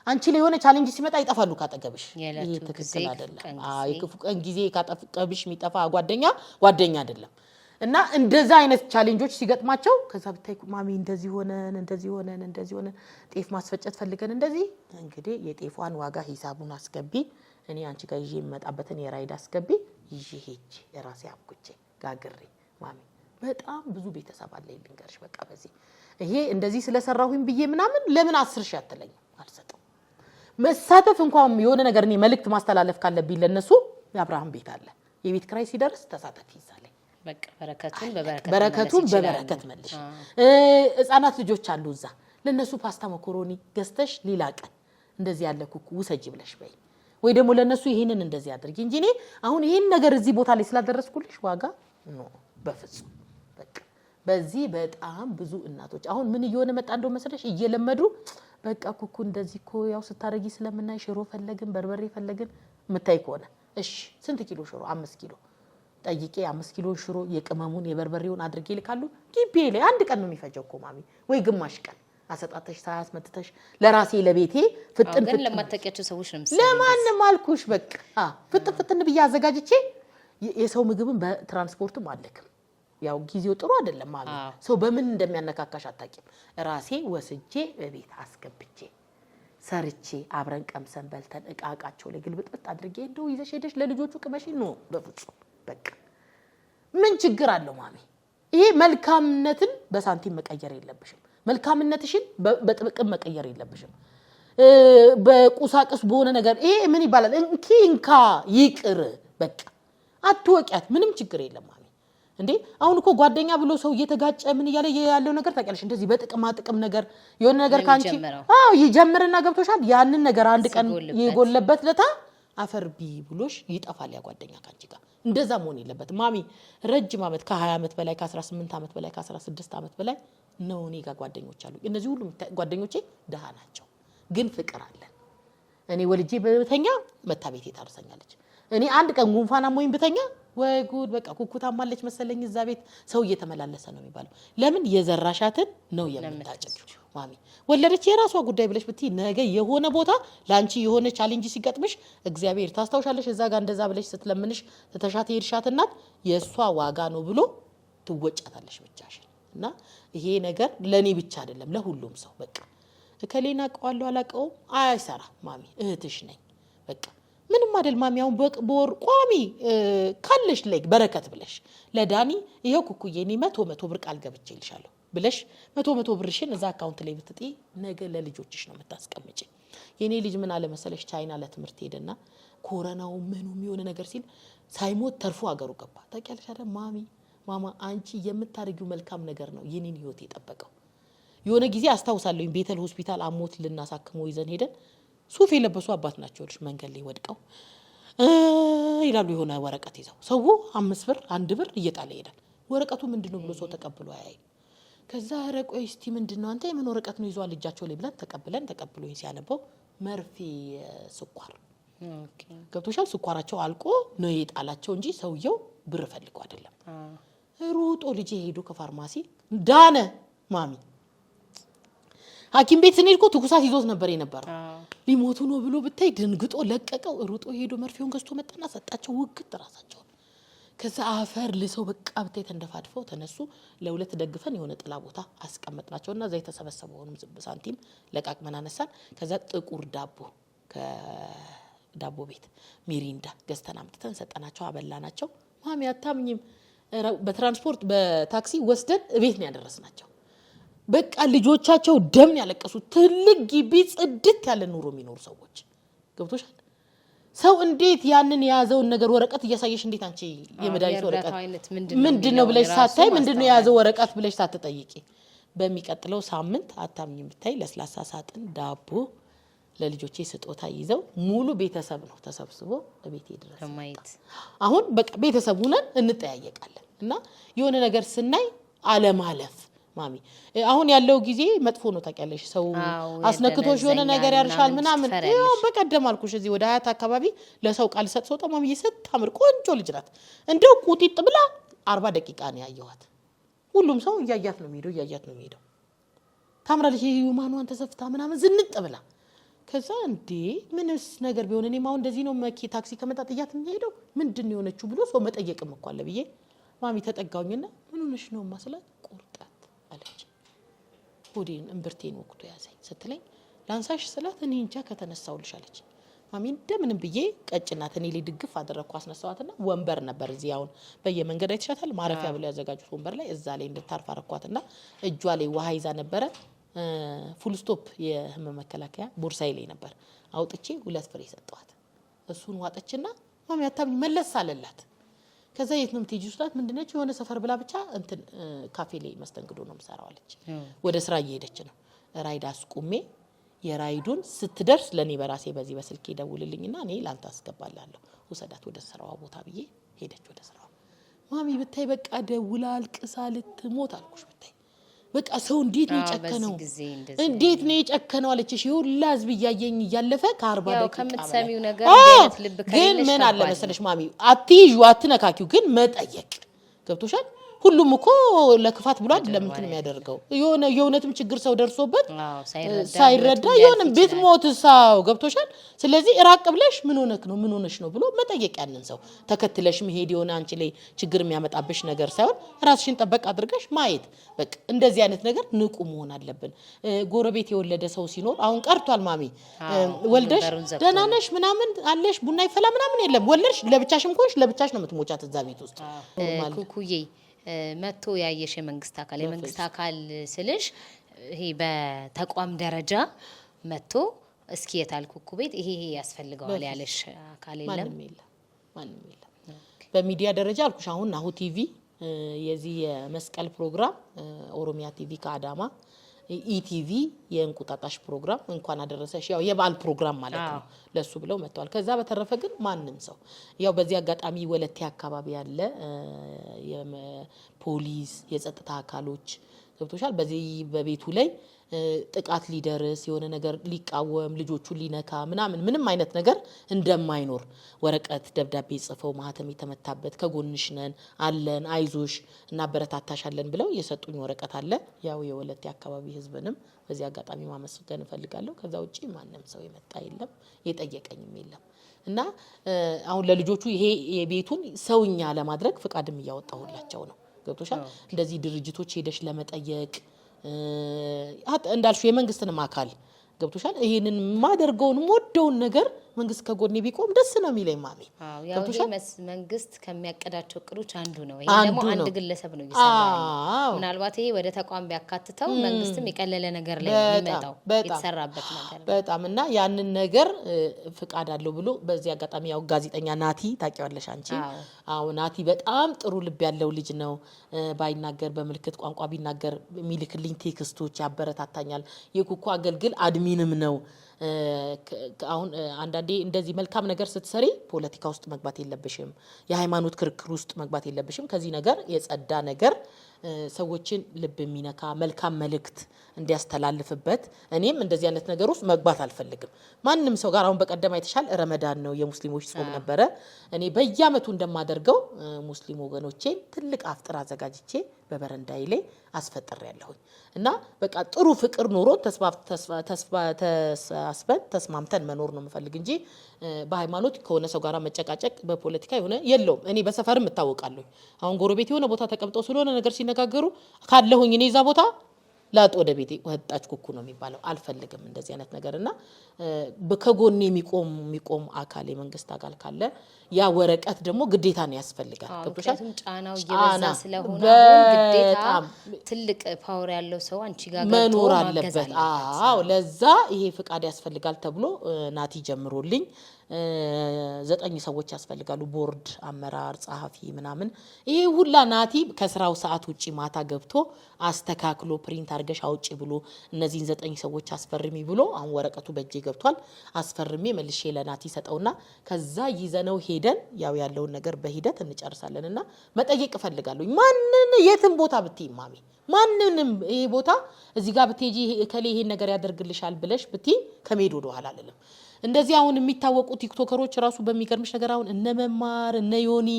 አንቺ ላይ የሆነ ቻሌንጅ ሲመጣ ይጣፋሉ ካጠገብሽ ይሄ ትክክል አይደለም የክፉ ቀን ጊዜ ካጠገብሽ የሚጠፋ ጓደኛ አይደለም እና እንደዛ አይነት ቻሌንጆች ሲገጥማቸው ከዛ ብታይ ማሚ እንደዚህ ሆነን ጤፍ ማስፈጨት ፈልገን እንደዚህ እንግዲህ የጤፏን ዋጋ ሂሳቡን አስገቢ እኔ አንቺ ጋር ይዤ የመጣበትን የራይድ አስገቢ ይዤ ሄጄ የራሴ አብኩቼ ጋግሬ ማሚ በጣም ብዙ ቤተሰብ አለ ይልንገርሽ በቃ በዚህ ይሄ እንደዚህ ስለሰራሁኝ ብዬ ምናምን ለምን 10 ሺህ አትለኝ አልሰጠም መሳተፍ እንኳን የሆነ ነገር እኔ መልእክት ማስተላለፍ ካለብኝ ለነሱ የአብርሃም ቤት አለ የቤት ክራይ ሲደርስ ተሳተፍ ይዛለኝ በቃ በረከቱን በበረከት መልሽ ህፃናት ልጆች አሉ እዛ ለነሱ ፓስታ መኮሮኒ ገዝተሽ ሌላ ቀን እንደዚህ ያለ ኩኩ ውሰጂ ብለሽ በይ ወይ ደግሞ ለነሱ ይሄንን እንደዚህ አድርጊ እንጂ እኔ አሁን ይሄን ነገር እዚህ ቦታ ላይ ስላደረስኩልሽ ዋጋ ነው በፍጹም በቃ በዚህ በጣም ብዙ እናቶች አሁን ምን እየሆነ መጣ እንደው መሰለሽ እየለመዱ በቃ ኩኩ እንደዚህ እኮ ያው ስታረጊ ስለምናይ ሽሮ ፈለግን በርበሬ ፈለግን ምታይ ከሆነ እሺ ስንት ኪሎ ሽሮ 5 ኪሎ ጠይቄ 5 ኪሎ ሽሮ የቅመሙን የበርበሬውን አድርጌ ልካሉ ግቢ ላይ አንድ ቀን ነው የሚፈጀው እኮ ማሚ ወይ ግማሽ ቀን አሰጣተሽ ሳያስ መጥተሽ ለራሴ ለቤቴ ፍጥን ግን ለማተቀያቸው ሰዎች ነው ምሳሌ ለማንም አልኩሽ በቃ ፍጥን ብዬ አዘጋጅቼ የሰው ምግብን በትራንስፖርትም አለክም ያው ጊዜው ጥሩ አይደለም ማለት ሰው በምን እንደሚያነካካሽ አጣቂም ራሴ ወስጄ በቤት አስገብቼ ሰርቼ አብረን ቀምሰን በልተን እቃቃቸው ላይ ግልብጥብጥ አድርጌ እንደው ይዘሽ ሄደሽ ለልጆቹ ቅመሽ ነው በፍጹም በቃ ምን ችግር አለው ማሚ ይሄ መልካምነትን በሳንቲም መቀየር የለብሽም መልካምነትሽን በጥብቅም መቀየር የለብሽም በቁሳቁስ በሆነ ነገር ይሄ ምን ይባላል እንኪንካ ይቅር በቃ አትወቂያት ምንም ችግር የለም ማሚ እንዴ አሁን እኮ ጓደኛ ብሎ ሰው እየተጋጨ ምን ይያለ ያለው ነገር ታቀልሽ እንደዚህ በጥቅም ነገር የሆነ ነገር ካንቺ ይጀምርና ገብቶሻል ያንን ነገር አንድ ቀን ይጎለበት ለታ አፈርቢ ብሎሽ ይጣፋል ያ ጓደኛ ካንቺ ጋር እንደዛ መሆን የለበት ማሚ ረጅም አመት ከ20 አመት በላይ ከ18 አመት በላይ ከ16 አመት በላይ ነው እኔ ጋር ጓደኞች አሉ እነዚህ ሁሉ ጓደኞቼ ደሃ ናቸው ግን ፍቅር አለን እኔ ወልጄ በተኛ መታ ቤቴ ታርሰኛለች እኔ አንድ ቀን ጉንፋና ሞኝ በተኛ ወይ ጉድ በቃ ኩኩታማለች መሰለኝ እዛ ቤት ሰው እየተመላለሰ ነው የሚባለው ለምን የዘራሻትን ነው የምታጨዱ ማሚ ወለደች የራሷ ጉዳይ ብለሽ ብትይ ነገ የሆነ ቦታ ላንቺ የሆነ ቻሌንጅ ሲገጥምሽ እግዚአብሔር ታስታውሻለሽ እዛ ጋር እንደዛ ብለሽ ስትለምንሽ ተተሻተ ሄድሻትና የሷ ዋጋ ነው ብሎ ትወጫታለሽ ብቻሽን እና ይሄ ነገር ለኔ ብቻ አይደለም ለሁሉም ሰው በቃ እከሌና ቀዋለው አላቀው አይሰራ ማሚ እህትሽ ነኝ በቃ ምንም አይደል ማሚ አሁን በወር ቋሚ ካለሽ ላይ በረከት ብለሽ ለዳኒ ይሄው ኩኩዬ እኔ 100 ብር ቃል ገብቼልሻለሁ ብለሽ 100 ብርሽን እዛ አካውንት ላይ ብትጤ ነገ ለልጆችሽ ነው የምታስቀምጪ የኔ ልጅ ምን አለ መሰለሽ ቻይና ለትምህርት ሄደና ኮሮናው ምኑም የሆነ ነገር ሲል ሳይሞት ተርፎ አገሩ ገባ ታውቂያለሽ አይደል ማማ አንቺ የምታረጊው መልካም ነገር ነው የኔን ህይወት የጠበቀው የሆነ ጊዜ አስተዋውሳለሁኝ ቤተል ሆስፒታል አሞት ልናሳክመው ይዘን ሄደን ሱፍ የለበሱ አባት ናቸው ልጅ መንገድ ላይ ወድቀው ይላሉ የሆነ ወረቀት ይዘው ሰው 5 ብር 1 ብር እየጣለ ይሄዳል ወረቀቱ ምንድነው ብሎ ሰው ተቀብሎ ያይ ከዛ ረቆይ እስቲ ምንድነው አንተ የምን ወረቀት ነው ይዟል ልጃቸው ላይ ብለን ተቀብሎኝ ሲያነበው መርፌ ስኳር ገብቶሻል ስኳራቸው አልቆ ነው የጣላቸው እንጂ ሰውየው ብር ፈልገው አይደለም ሩጦ ልጄ ሄዶ ከፋርማሲ ዳነ ማሚ ሐኪም ቤት ስንሄድ እኮ ትኩሳት ይዞት ነበር የነበረው ሊሞቱ ነው ብሎ ብታይ ድንግጦ ለቀቀው ሩጦ ሄዶ መርፌውን ገዝቶ መጣና ሰጣቸው ውግት ራሳቸው ከዛ አፈር ልሰው በቃ ብታይ ተንደፋድፈው ተነሱ ለሁለት ደግፈን የሆነ ጥላ ቦታ አስቀመጥናቸውና እዛ የተሰበሰበውን ሳንቲም ለቃቅመን አነሳን ከዛ ጥቁር ዳቦ ከዳቦ ቤት ሚሪንዳ ገዝተን አምጥተን ሰጠናቸው አበላናቸው ማሚ አታምኝም በትራንስፖርት በታክሲ ወስደን ቤት ነው ያደረስናቸው በቃ ልጆቻቸው ደም ያለቀሱት ትልቅ ግቢ ጽድት ያለ ኑሮ የሚኖሩ ሰዎች ገብቶሻል ሰው እንዴት ያንን የያዘውን ነገር ወረቀት እያሳየሽ እንዴት አንቺ የመድኃኒት ወረቀት ምንድነው ብለሽ ሳታይ ምንድነው የያዘው ወረቀት ብለሽ ሳትጠይቂ በሚቀጥለው ሳምንት አታምኝም ብታይ ለስላሳ ሳጥን ዳቦ ለልጆቼ ስጦታ ይዘው ሙሉ ቤተሰብ ነው ተሰብስቦ በቤቴ ድረስ አሁን በቃ ቤተሰብ ሆነን እንጠያየቃለን እና የሆነ ነገር ስናይ አለማለፍ ማሚ አሁን ያለው ጊዜ መጥፎ ነው ታውቂያለሽ ሰው አስነክቶሽ የሆነ ነገር ያርሻል ምናምን ያው በቀደም አልኩሽ እዚህ ወደ ሀያት አካባቢ ለሰው ቃል ሰጥቶ ማሚ ስታምር ቆንጆ ልጅ ናት እንደው ቁጢጥ ብላ 40 ደቂቃ ነው ያየዋት ሁሉም ሰው እያያት ነው የሚሄደው ታምራለች ይሁማኗን ተሰፍታ ምናምን ዝንጥ ብላ ከዛ እንዴ ምንስ ነገር ቢሆን እኔ ማው እንደዚህ ነው ታክሲ ከመጣ ጥያት የሚሄደው ምንድነው የሆነችው ብሎ ሰው መጠየቅም እኮ አለ ብዬ ማሚ ተጠጋውኝና ምን ሆነሽ ነው ማስላት ቁርጠት አለች ሆዴን እንብርቴን ወቅቶ ያዘኝ ስትለኝ ላንሳሽ ስላት እኔ እንጃ ከተነሳውልሽ አለች ማሚ እንደምንም ብዬ ቀጭናት እኔ ላይ ድግፍ አደረኩ አስነሳዋትና ወንበር ነበር እዚህ አሁን በየመንገድ አይተሻታል ማረፊያ ብለው ያዘጋጁት ወንበር ላይ እዛ ላይ እንድታርፍ አረኳትና እጇ ላይ ውሃ ይዛ ነበረ ፉል ስቶፕ የህመም መከላከያ ቦርሳዬ ላይ ነበር አውጥቼ 2 ፍሬ ሰጠዋት እሱን ዋጠችና ማሚ አታምኝ መለስ አለላት ከዛ የት ነው የምትሄጂው ስላት ምንድነች የሆነ ሰፈር ብላ ብቻ እንትን ካፌ ላይ መስተንግዶ ነው የምሰራው አለች ወደ ስራ እየሄደች ነው ራይድ አስቁሜ የራይዱን ስትደርስ ለኔ በራሴ በዚህ በስልክ ይደውልልኝና እኔ ላንተ አስገባላለሁ ወሰዳት ወደ ስራዋ ቦታ ብዬ ሄደች ወደ ስራዋ ማሚ ብታይ በቃ ደውላ አልቅሳ ልትሞት አልኩሽ ብታይ በቃ ሰው እንዴት ነው የጨከነው እንዴት ነው የጨከነው አለችሽ ይሁላ ህዝብ ያየኝ ያለፈ ከ40 ደቂቃ ከምትሰሚው ነገር እንዴት ልብ ከሌለሽ ግን ምን አለ መሰለሽ ማሚ አትይዩ አትነካኪው ግን መጠየቅ ገብቶሻል ሁሉም እኮ ለክፋት ብሎ አይደለም እንትን የሚያደርገው የሆነትም ችግር ሰው ደርሶበት ሳይረዳ የሆነ ቤት ሞትሳው ገብቶሻል ስለዚህ ራቅ ብለሽ ምን ሆነሽ ነው ብሎ መጠየቅ ያንን ሰው ተከትለሽ መሄድ የሆነ አንቺ ላይ ችግር የሚያመጣብሽ ነገር ሳይሆን ራስሽን ጠበቅ አድርገሽ ማየት በቃ እንደዚህ አይነት ነገር ንቁ መሆን አለብን ጎረቤት የወለደ ሰው ሲኖር አሁን ቀርቷል ማሚ ወልደሽ ደህና ነሽ ምናምን አለሽ ቡና ይፈላ ምናምን የለም ወለድሽ ለብቻሽም ኮሽ ለብቻሽ ነው የምትሞቻት እዛ ቤት ውስጥ ኩኩዬ መጥቶ ያየሽ የመንግስት አካል ስልሽ ይሄ በተቋም ደረጃ መጥቶ እስኪ የታልኩኩ ቤት ይሄ ያስፈልገዋል ያለሽ አካል የለም ማንም የለም በሚዲያ ደረጃ አልኩሽ አሁን ናሁ ቲቪ የዚህ የመስቀል ፕሮግራም ኦሮሚያ ቲቪ ከአዳማ ኢቲቪ የእንቁጣጣሽ ፕሮግራም እንኳን አደረሰሽ ያው የባል ፕሮግራም ማለት ነው ለሱ ብለው መጥተዋል ከዛ በተረፈ ግን ማንንም ሰው ያው በዚህ አጋጣሚ ወለቴ አካባቢ ያለ የፖሊስ የጸጥታ አካሎች ገብቶሻል በዚህ በቤቱ ላይ ጥቃት ሊደርስ የሆነ ነገር ሊቃወም ልጆቹን ሊነካ ምንም አይነት ነገር እንደማይኖር ወረቀት ደብዳቤ ጽፈው ማህተም የተመታበት ከጎንሽ ነን አለን አይዞሽ እና በረታታሻለን ብለው የሰጡኝ ወረቀት አለ ያው የወለቴ አካባቢ ህዝብንም በዚህ አጋጣሚ ማመስገን እፈልጋለሁ ከዛ ውጪ ማንንም ሰው የመጣ የለም የጠየቀኝም የለም እና አሁን ለልጆቹ ይሄ የቤቱን ሰውኛ ለማድረግ ፍቃድም ያወጣሁላቸው ነው ገብቶሻል እንደዚህ ድርጅቶች ሄደሽ ለመጠየቅ እንዳልሽው የመንግስትንም አካል ገብቶሻል ይሄንን ማደርገውን ወደውን ነገር መንግስት ከጎኔ ቢቆም ደስ ነው የሚለኝ ማሚ ያው መንግስት ከሚያቀዳቸው ቅሮች አንዱ ነው ይሄ ደግሞ አንድ ግለሰብ ነው ይሰራል ምናልባት ይሄ ወደ ተቋም ቢያካትተው መንግስትም የቀለለ ነገር ላይ ይመጣው የተሰራበት ነገር በጣም እና ያንን ነገር ፍቃድ አለው ብሎ በዚህ አጋጣሚ ያው ጋዜጠኛ ናቲ ታውቂዋለሽ አንቺ አው ናቲ በጣም ጥሩ ልብ ያለው ልጅ ነው ባይናገር በምልክት ቋንቋ ቢናገር የሚልክልኝ ቴክስቶች ያበረታታኛል የኩኩ አገልግል አድሚንም ነው አሁን አንዳንዴ እንደዚህ መልካም ነገር ስትሰሪ ፖለቲካ ውስጥ መግባት የለብሽም የሃይማኖት ክርክር ውስጥ መግባት የለብሽም ከዚህ ነገር የጸዳ ነገር ሰዎችን ልብ የሚነካ መልካም መልእክት እንዲያስተላልፍበት እኔም እንደዚህ አይነት ነገር ውስጥ መግባት አልፈልግም። ማንንም ሰው ጋር አሁን በቀደም አይተሻል ረመዳን ነው የሙስሊሞች ጾም ነበረ። እኔ በየአመቱ እንደማደርገው ሙስሊም ወገኖቼን ትልቅ አፍጥር አዘጋጅቼ በበረንዳይ ላይ አስፈጥሬያለሁኝ እና በቃ ጥሩ ፍቅር ኑሮ ተስማምተን መኖር ነው የምፈልግ እንጂ በሃይማኖት ከሆነ ሰው ጋር መጨቃጨቅ በፖለቲካ የሆነ የለውም። እኔ በሰፈርም እታወቃለሁ። አሁን ጎረቤት የሆነ ቦታ ተቀምጠው ስለሆነ ነገር ሲነጋገሩ ካለሁኝ እኔ እዛ ቦታ ላጥ ወደ ቤቴ ወጣች ኩኩ ነው የሚባለው። አልፈልግም እንደዚህ አይነት ነገርና ከጎኔ የሚቆም አካል የመንግስት አካል ካለ ያ ወረቀት ደግሞ ግዴታ ነው ያስፈልጋል። ገብቶሻል? ጫናው እየበዛ ስለሆነ ግዴታ ትልቅ ፓወር ያለው ሰው አንቺ ጋር መኖር አለበት። አዎ ለዛ ይሄ ፍቃድ ያስፈልጋል ተብሎ ናቲ ጀምሮልኝ 9 ሰዎች ያስፈልጋሉ። ቦርድ አመራር ጸሐፊ ምናምን ይሄ ሁላ ናቲ ከስራው ሰዓት ውጪ ማታ ገብቶ አስተካክሎ ፕሪንት አርገሽ አውጪ ብሎ እነዚህን 9 ሰዎች አስፈርሚ ብሎ አሁን ወረቀቱ በእጄ ገብቷል። አስፈርሚ መልሼ ለናቲ ሰጠውና ከዛ ይዘነው ሄደን ያው ያለውን ነገር በሂደት እንጨርሳለንና መጠየቅ እፈልጋለሁ። ማንንም የትም ቦታ ብትይ ማሚ ማንንም ይሄ ቦታ እዚህ ጋር ብትጂ እከሌ ይሄን ነገር ያደርግልሻል ብለሽ ብትይ ከመሄድ ወደ ኋላ አይደለም። እንደዚህ አሁን የሚታወቁ ቲክቶከሮች ራሱ በሚገርምሽ ነገር አሁን እነ መማር እነ ዮኒ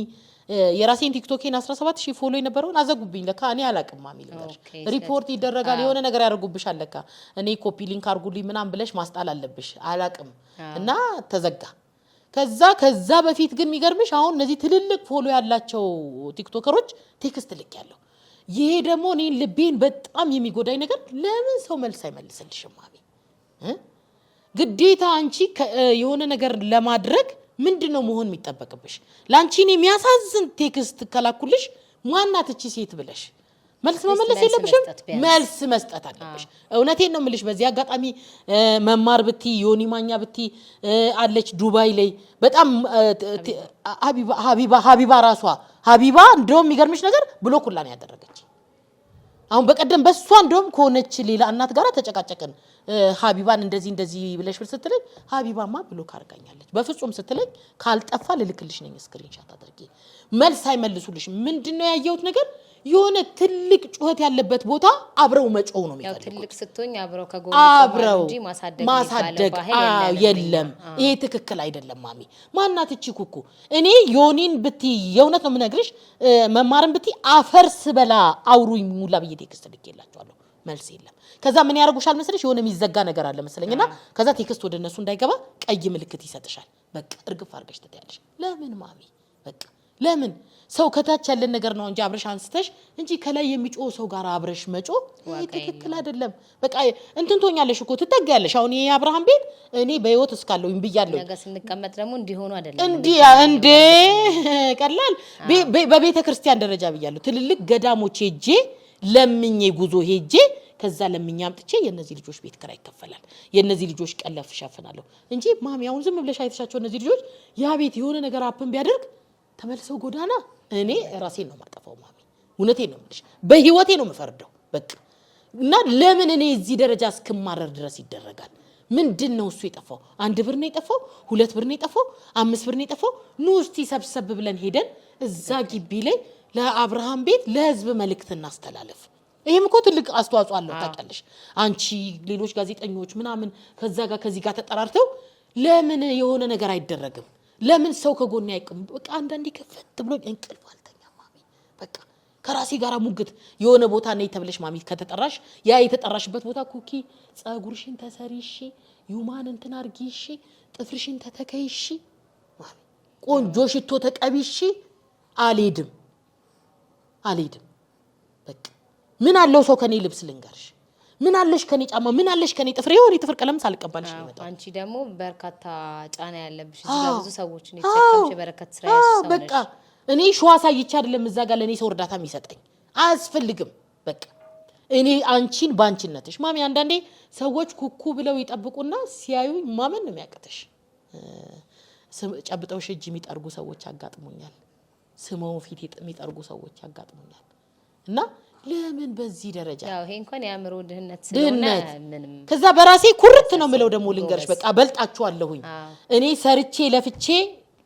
የራሴን ቲክቶኬን 17000 ፎሎ የነበረውን አዘጉብኝ። ለካ እኔ አላቅም ማሚ ልንገርሽ ሪፖርት ይደረጋል የሆነ ነገር ያደርጉብሻል ለካ እኔ ኮፒ ሊንክ አርጉልኝ ምናምን ብለሽ ማስጣል አለብሽ አላቅም እና ተዘጋ። ከዛ በፊት ግን የሚገርምሽ አሁን እነዚህ ትልልቅ ፎሎ ያላቸው ቲክቶከሮች ቴክስት ልክ ያለው ይሄ ደግሞ እኔ ልቤን በጣም የሚጎዳኝ ነገር ለምን ሰው መልስ አይመልስልሽም ማሚ? ግዴታ አንቺ የሆነ ነገር ለማድረግ ምንድነው መሆን የሚጠበቅብሽ? ላንቺን የሚያሳዝን ቴክስት ከላኩልሽ ማናት እቺ ሴት ብለሽ መልስ መመለስ የለብሽም። መልስ መስጠት አለብሽ። እውነቴን ነው የምልሽ። በዚህ አጋጣሚ መማር ብቲ ዮኒ ማኛ ብቲ አለች ዱባይ ላይ በጣም ሀቢባ ራሷ ሀቢባ እንደውም የሚገርምሽ ነገር ብሎክ ሁላ ነው ያደረገች። አሁን በቀደም በሷ እንደውም ከሆነች ሌላ እናት ጋር ተጨቃጨቀን። ሀቢባን እንደዚህ ብለሽ ስትለኝ ሀቢባማ ብሎክ አርጋኛለች በፍጹም ስትለኝ ካልጠፋ ልልክልሽ ነኝ ስክሪንሻት አድርጌ መልስ አይመልሱልሽ። ምንድነው ያየሁት ነገር የሆነ ትልቅ ጩኸት ያለበት ቦታ አብረው መጮው ነው የሚፈልጉት። ያው ትልቅ ስትሆኝ አብረው ከጎን እንጂ ማሳደግ የለም። ይሄ ትክክል አይደለም ማሚ። ማናት እቺ ኩኩ? እኔ ዮኒን ብቲ የእውነት ነው የምነግርሽ መማርን ብቲ አፈርስ በላ አውሩኝ ሙላ ብዬ ቴክስት ልኬላቸዋለሁ። መልስ የለም። ከዛ ምን ያደርጉሻል መሰለሽ የሆነ የሚዘጋ ነገር አለ መሰለኝና ከዛ ቴክስት ወደ እነሱ እንዳይገባ ቀይ ምልክት ይሰጥሻል። በቃ እርግፍ አድርገሽ ትተያለሽ። ለምን ማሚ? በቃ ለምን ሰው ከታች ያለን ነገር ነው እንጂ አብረሽ አንስተሽ እንጂ ከላይ የሚጮህ ሰው ጋር አብረሽ መጮ ትክክል አይደለም። በቃ እንትን ቶኛለሽ እኮ ትጠጋያለሽ። አሁን ይሄ አብርሃም ቤት እኔ በህይወት እስካለሁ ይብያለሁ። ነገ ስንቀመጥ ደግሞ እንዲሆኑ አይደለም እንዴ ቀላል በቤተ ክርስቲያን ደረጃ ብያለሁ። ትልልቅ ገዳሞች ሄጄ ለምኜ ጉዞ ሄጄ ከዛ ለምኛ አምጥቼ የነዚህ ልጆች ቤት ክራይ ይከፈላል የነዚህ ልጆች ቀለብ ሸፍናለሁ እንጂ ማሚ አሁን ዝም ብለሽ አይተሻቸው እነዚህ ልጆች ያ ቤት የሆነ ነገር አፕን ቢያደርግ ተመልሰው ጎዳና እኔ ራሴን ነው ማጠፋው ማሚ። እውነቴን ነው የምልሽ በህይወቴ ነው የምፈርደው በቃ። እና ለምን እኔ እዚህ ደረጃ እስከማረር ድረስ ይደረጋል? ምንድነው እሱ የጠፋው? 1 ብር ነው የጠፋው? 2 ብር ነው የጠፋው? 5 ብር ነው የጠፋው? ኑ እስቲ ሰብሰብ ብለን ሄደን እዛ ግቢ ላይ ለአብርሃም ቤት ለህዝብ መልእክት እናስተላልፍ። ይሄም እኮ ትልቅ አስተዋጽኦ አለው ታውቂያለሽ። አንቺ ሌሎች ጋዜጠኞች ምናምን ከዛ ጋር ከዚህ ጋር ተጠራርተው ለምን የሆነ ነገር አይደረግም? ለምን ሰው ከጎን አይቆም? በቃ አንዳንዴ ከፈት ብሎ እንቅልፍ አልተኛም ማሚ። በቃ ከራሴ ጋር ሙግት የሆነ ቦታ ነይ ተብለሽ ማሚ ከተጠራሽ ያ የተጠራሽበት ቦታ ኩኪ ጸጉርሽን ተሰሪሽ ዩማን እንትን አርጊሽ ጥፍርሽን ተተከይሽ ማሚ ቆንጆ ሽቶ ተቀቢሽ አልሄድም በቃ። ምን አለው ሰው ከኔ ልብስ ልንገርሽ? ምን አለሽ ከኔ ጫማ? ምን አለሽ ከኔ ጥፍር? የሆነ ጥፍር ቀለም ሳልቀባልሽ ነው የመጣው። አንቺ ደግሞ በርካታ ጫና ያለብሽ እዚህ ጋር ብዙ ሰዎች ነው የተከምሽ በረከት ስራ ያስሰው ነሽ። በቃ እኔ ሸዋ ሳይቻ አይደለም እዛ ጋር ለኔ ሰው እርዳታ የሚሰጠኝ አያስፈልግም። በቃ እኔ አንቺን ባንቺነትሽ ማሚ። አንዳንዴ ሰዎች ኩኩ ብለው ይጠብቁና ሲያዩኝ ማመን ነው የሚያቅተሽ። ጨብጠውሽ እጅ የሚጠርጉ ሰዎች አጋጥሞኛል። ስመው ፊት የሚጠርጉ ሰዎች አጋጥሞኛል። እና ለምን በዚህ ደረጃ ያው ይሄ እንኳን ያምሮ ድህነት ስለሆነ ምንም ከዛ በራሴ ኩርት ነው ምለው ደግሞ ልንገርሽ በቃ በልጣችኋለሁኝ። እኔ ሰርቼ ለፍቼ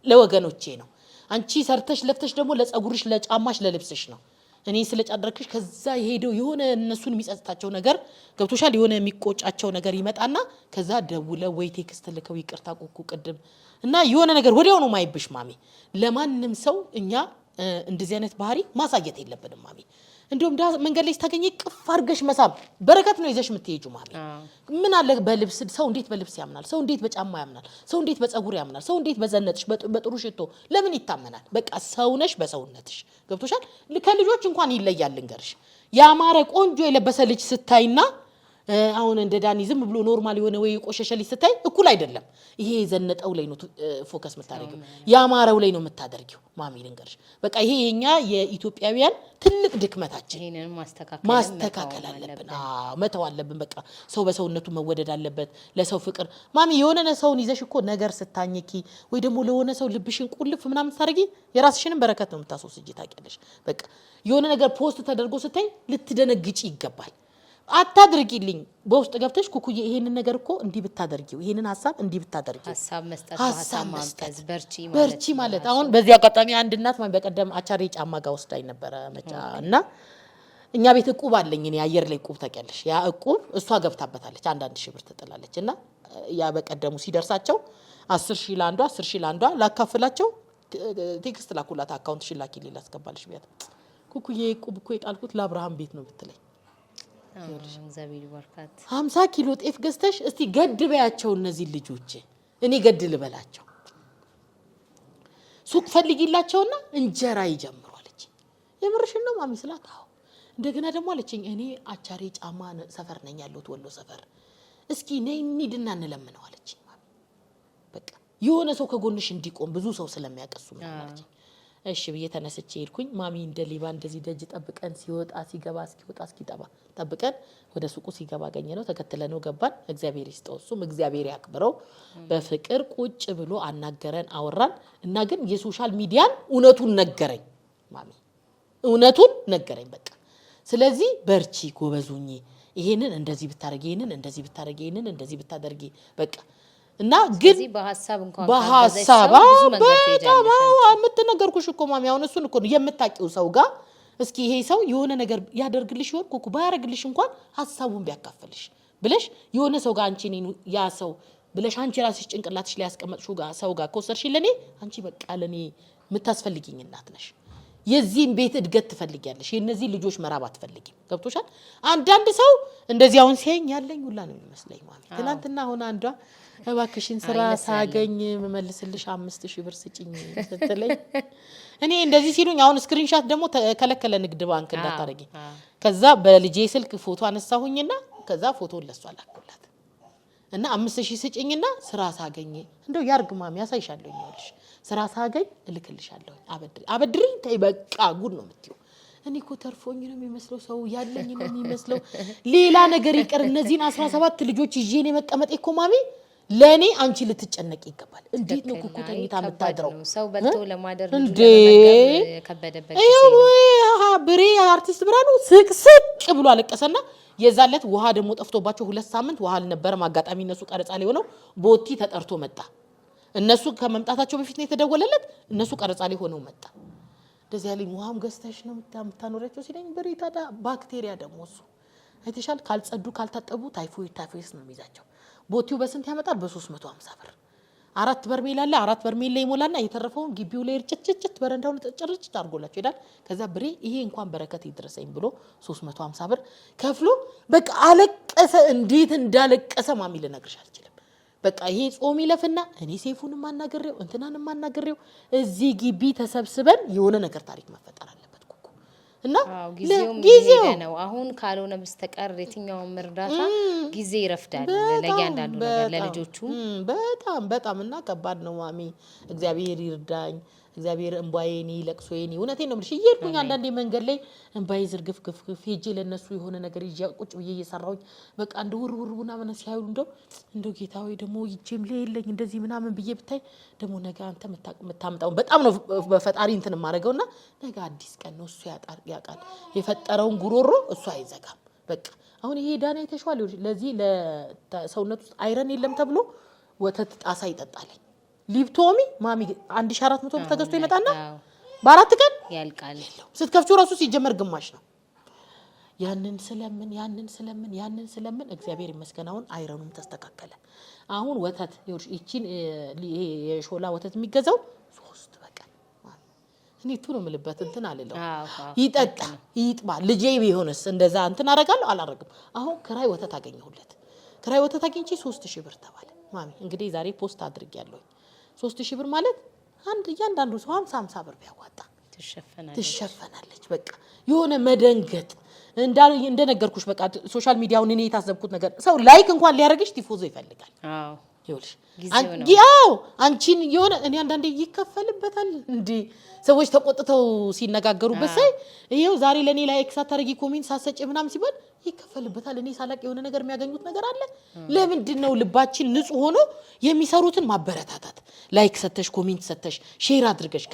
ለወገኖቼ ነው። አንቺ ሰርተሽ ለፍተሽ ደግሞ ለጸጉርሽ ለጫማሽ ለልብስሽ ነው። እኔ ስለጫደረክሽ ከዛ ሄደው የሆነ እነሱን የሚጸጽታቸው ነገር ገብቶሻል የሆነ የሚቆጫቸው ነገር ይመጣና ከዛ ደውለ ወይ ቴክስት ልከው ይቅርታ ቁቁ ቅድም እና የሆነ ነገር ወዲያው ነው ማይብሽ ማሚ ለማንንም ሰው እኛ እንደዚህ አይነት ባህሪ ማሳየት የለብንም ማሚ እንደውም መንገድ ላይ ስታገኝ ቅፍ አድርገሽ መሳብ በረከት ነው ይዘሽ የምትሄጁ ማሚ ምን አለ በልብስ ሰው እንዴት በልብስ ያምናል ሰው እንዴት በጫማ ያምናል ሰው እንዴት በፀጉር ያምናል ሰው እንዴት በዘነጥሽ በጥሩ ሽቶ ለምን ይታመናል በቃ ሰው ነሽ በሰውነትሽ ገብቶሻል ከልጆች እንኳን ይለያል እንገርሽ ያማረ ቆንጆ የለበሰ ልጅ ስታይና አሁን እንደ ዳኒ ዝም ብሎ ኖርማል የሆነ ወይ ቆሸሸ ልጅ ስታይ እኩል አይደለም ይሄ ዘነጠው ላይ ነው ፎከስ መታረጊው ያማረው ላይ ነው መታደርጊው ማሚ ልንገርሽ በቃ ይሄ የኛ የኢትዮጵያውያን ትልቅ ድክመታችን ይሄንን ማስተካከል አለብን መተው አለብን በቃ ሰው በሰውነቱ መወደድ አለበት ለሰው ፍቅር ማሚ የሆነ ሰውን ይዘሽ እኮ ነገር ስታኝኪ ወይ ደግሞ ለሆነ ሰው ልብሽን ቁልፍ ምናምን ታርጊ የራስሽንም በረከት ነው የምታስወስጂ ታውቂያለሽ በቃ የሆነ ነገር ፖስት ተደርጎ ስታይ ልትደነግጪ ይገባል አታድርጊልኝ በውስጥ ገብተሽ ኩኩዬ ይሄንን ነገር እኮ እንዲ ብታደርጊው ይሄንን ሐሳብ እንዲ ብታደርጊው ሐሳብ መስጠት በርቺ ማለት አሁን በዚህ አጋጣሚ አንድ እናት ማለት በቀደም አቻሬ ጫማ ጋር ወስዳኝ ነበር መጫ እና እኛ ቤት እቁብ አለኝ እኔ አየር ላይ እቁብ ታውቂያለሽ ያ እቁብ እሷ ገብታበታለች አንድ ሺህ ብር ትጥላለች እና ያ በቀደሙ ሲደርሳቸው 10,000 ላንዷ 10,000 ላንዷ ላካፍላቸው ቴክስት ላኩላት አካውንት ሽላኪ ሊላ አስገባልሽ ቢያት ኩኩዬ እቁብ እኮ የጣልኩት ለአብርሃም ቤት ነው ብትለኝ እግዚአብሔር ይባርካት 50 ኪሎ ጤፍ ገዝተሽ እስቲ ገድበያቸው እነዚህ ልጆች እኔ ገድል በላቸው ሱቅ ፈልጊላቸውና እንጀራ ይጀምሩ አለች የምርሽን ነው ማሚ ስላት አዎ እንደገና ደግሞ አለችኝ እኔ አቻሬ ጫማ ሰፈር ነኝ ያለሁት ወሎ ሰፈር እስኪ ነይ እንሂድና እንለምነው አለች በቃ የሆነ ሰው ከጎንሽ እንዲቆም ብዙ ሰው ስለሚያቀሱ ማለት እሺ ብዬ ተነስቼ ሄድኩኝ ማሚ እንደ ሊባ እንደዚህ ደጅ ጠብቀን ሲወጣ ሲገባ እስኪወጣ እስኪጠባ ጠብቀን ወደ ሱቁ ሲገባ አገኘነው ተከትለነው ገባን እግዚአብሔር ይስጠውሱም እግዚአብሔር ያክብረው በፍቅር ቁጭ ብሎ አናገረን አወራን እና ግን የሶሻል ሚዲያን እውነቱን ነገረኝ ማሚ እውነቱን ነገረኝ በቃ ስለዚህ በርቺ ጎበዙኝ ይሄንን እንደዚህ ብታረጊ ይሄንን እንደዚህ ብታረጊ ይሄንን እንደዚህ ብታደርጊ በቃ እና ግን በሐሳብ እንኳን በሐሳብ በጣም አምትነገርኩሽ እኮ ማሚ አሁን እሱን እኮ የምታቂው ሰው ጋር እስኪ ይሄ ሰው የሆነ ነገር ያደርግልሽ ይሆን እኮ ባያረግልሽ እንኳን ሐሳቡን ቢያካፍልሽ ብለሽ የሆነ ሰው ጋር አንቺ ነኝ ያ ሰው ብለሽ አንቺ ራስሽ ጭንቅላትሽ ላይ ያስቀመጥሽው ጋር ሰው ጋር ኮሰርሽ ለኔ አንቺ በቃ ለኔ የምታስፈልጊኝ እናት ነሽ የዚህን ቤት እድገት ትፈልጊያለሽ የነዚህ ልጆች መራብ አትፈልጊም ገብቶሻል አንዳንድ ሰው እንደዚህ አሁን ሲያኝ ያለኝ ሁላ ነው የሚመስለኝ ማሚ ትናንትና ሆነ አንዷ እባክሽን ስራ ሳገኝ መመልስልሽ 5,000 ብር ስጪኝ ስትለኝ እኔ እንደዚህ ሲሉኝ አሁን ስክሪንሻት ደግሞ ተከለከለ ንግድ ባንክ እንዳታረጊ ከዛ በልጄ ስልክ ፎቶ አነሳሁኝና ከዛ ፎቶ ለሷ ላኩላት እና 5,000 ስጪኝና ስራ ሳገኝ እንደው ያርግ ማሚ ያሳይሻለሁ ይልሽ ስራ ሳገኝ እልክልሻለሁ አበድሪኝ ተይ በቃ ጉድ ነው የምትዩ እኔ እኮ ተርፎኝ ነው የሚመስለው ሰው ያለኝ ነው የሚመስለው ሌላ ነገር ይቀር እነዚህን 17 ልጆች ይዤ ነው መቀመጥ እኮ ማሚ ለኔ አንቺ ልትጨነቂ ይገባል እንዴት ነው ኩኩተኝታ መታድረው ሰው በልቶ ለማደር ልጅ ለመገብ ከበደበት ብሬ አርቲስት ብራኑ ስቅስቅ ብሎ አለቀሰና የዛለት ውሃ ደግሞ ጠፍቶባቸው 2 ሳምንት ውሃ አልነበረም አጋጣሚ እነሱ ቀረጻ ላይ ሆነው ቦቲ ተጠርቶ መጣ እነሱ ከመምጣታቸው በፊት ነው የተደወለለት እነሱ ቀረጻ ላይ ሆነው መጣ እንደዚህ ያለኝ ውሃም ገዝተሽ ነው የምታኖራቸው ሲለኝ ብሬ ታዳ ባክቴሪያ ደግሞ እሱ አይተሻል ካልጸዱ ካልታጠቡ ታይፎይድ ነው የሚይዛቸው ቦቲው በስንት ያመጣል በ350 ብር 4 በርሜል አለ 4 በርሜል ላይ ሞላና የተረፈውን ግቢው ላይ ጭጭጭት በረንዳውን ተጨርጭ ታርጎላቸው ይላል ከዛ ብሬ ይሄ እንኳን በረከት ይድረሰኝ ብሎ 350 ብር ከፍሎ በቃ አለቀሰ እንዴት እንዳለቀሰ ማሚ ልነግርሽ አልችልም በቃ ይሄ ጾም ይለፍና እኔ ሴፉን ማናገሬው እንትናን ማናገሬው እዚህ ግቢ ተሰብስበን የሆነ ነገር ታሪክ መፈጠር አለበት ኩኩ እና ጊዜው ነው አሁን ካልሆነ በስተቀር የትኛው ምርዳታ ጊዜ ይረፍዳል ለያንዳንዱ ነገር ለልጆቹ በጣም እና ከባድ ነው ማሚ እግዚአብሔር ይርዳኝ እግዚአብሔር እንባዬኒ ለቅሶዬኒ እውነቴን ነው ምልሽ ይርኩኝ አንዳንዴ መንገድ ላይ እንባዬ ዝርግፍግፍ ሄጄ ለነሱ የሆነ ነገር ይያ ቁጭ ብዬ እየሰራሁኝ በቃ እንደ ውርውርቡና ምን ሲያዩ እንደው ጌታዬ ደግሞ ይጄም ለይለኝ እንደዚህ ምናምን ብዬ ብታይ ደግሞ ነገ አንተ መታመጣው በጣም ነው በፈጣሪ እንትን ማረገውና ነገ አዲስ ቀን ነው እሱ ያቃል የፈጠረውን ጉሮሮ እሱ አይዘጋም በቃ አሁን ይሄ ዳና የተሻለ ለዚህ ለሰውነት ውስጥ አይረን የለም ተብሎ ወተት ጣሳ ይጠጣል ሊፕቶሚ ማሚ 1400 ብር ተገዝቶ ይመጣና በ4 ቀን ያልቃል። ስትከፍቺው ራሱ ሲጀመር ግማሽ ነው። ያንን ስለምን እግዚአብሔር ይመስገን አሁን አይረኑም ተስተካከለ። አሁን ወተት ይቺን የሾላ ወተት የሚገዛው 3 በቀን እኔ ቱ ነው የምልበት እንትን አልለው ይጠጣ ይጥባ ልጄ ቢሆንስ እንደዛ እንትን አደርጋለሁ አላረግም። አሁን ክራይ ወተት አገኘሁለት። ክራይ ወተት አግኝቼ 3000 ብር ተባለ። ማሚ እንግዲህ ዛሬ ፖስት አድርጌያለሁ። 3000 ብር ማለት እያንዳንዱ ሰው 50 ብር ቢያዋጣ ትሸፈናለች። በቃ የሆነ መደንገጥ እንደነገርኩሽ በቃ ሶሻል ሚዲያውን እኔ የታዘብኩት ነገር ሰው ላይክ እንኳን ሊያደርግሽ ቲፎዞ ይፈልጋል። ይኸውልሽ አንቺን የሆነ እኔ አንዳንዴ ይከፈልበታል እንዴ ሰዎች ተቆጥተው ሲነጋገሩበት ሳይ ይሄው ዛሬ ለኔ ላይክ ሳታረጊ ኮሜንት ሳሰጭ ምናምን ሲባል ይከፈልበታል። እኔ ሳላቅ የሆነ ነገር የሚያገኙት ነገር አለ። ለምንድን ነው ልባችን ንጹህ ሆኖ የሚሰሩትን ማበረታታት? ላይክ ሰተሽ ኮሜንት ሰተሽ ሼር አድርገሽ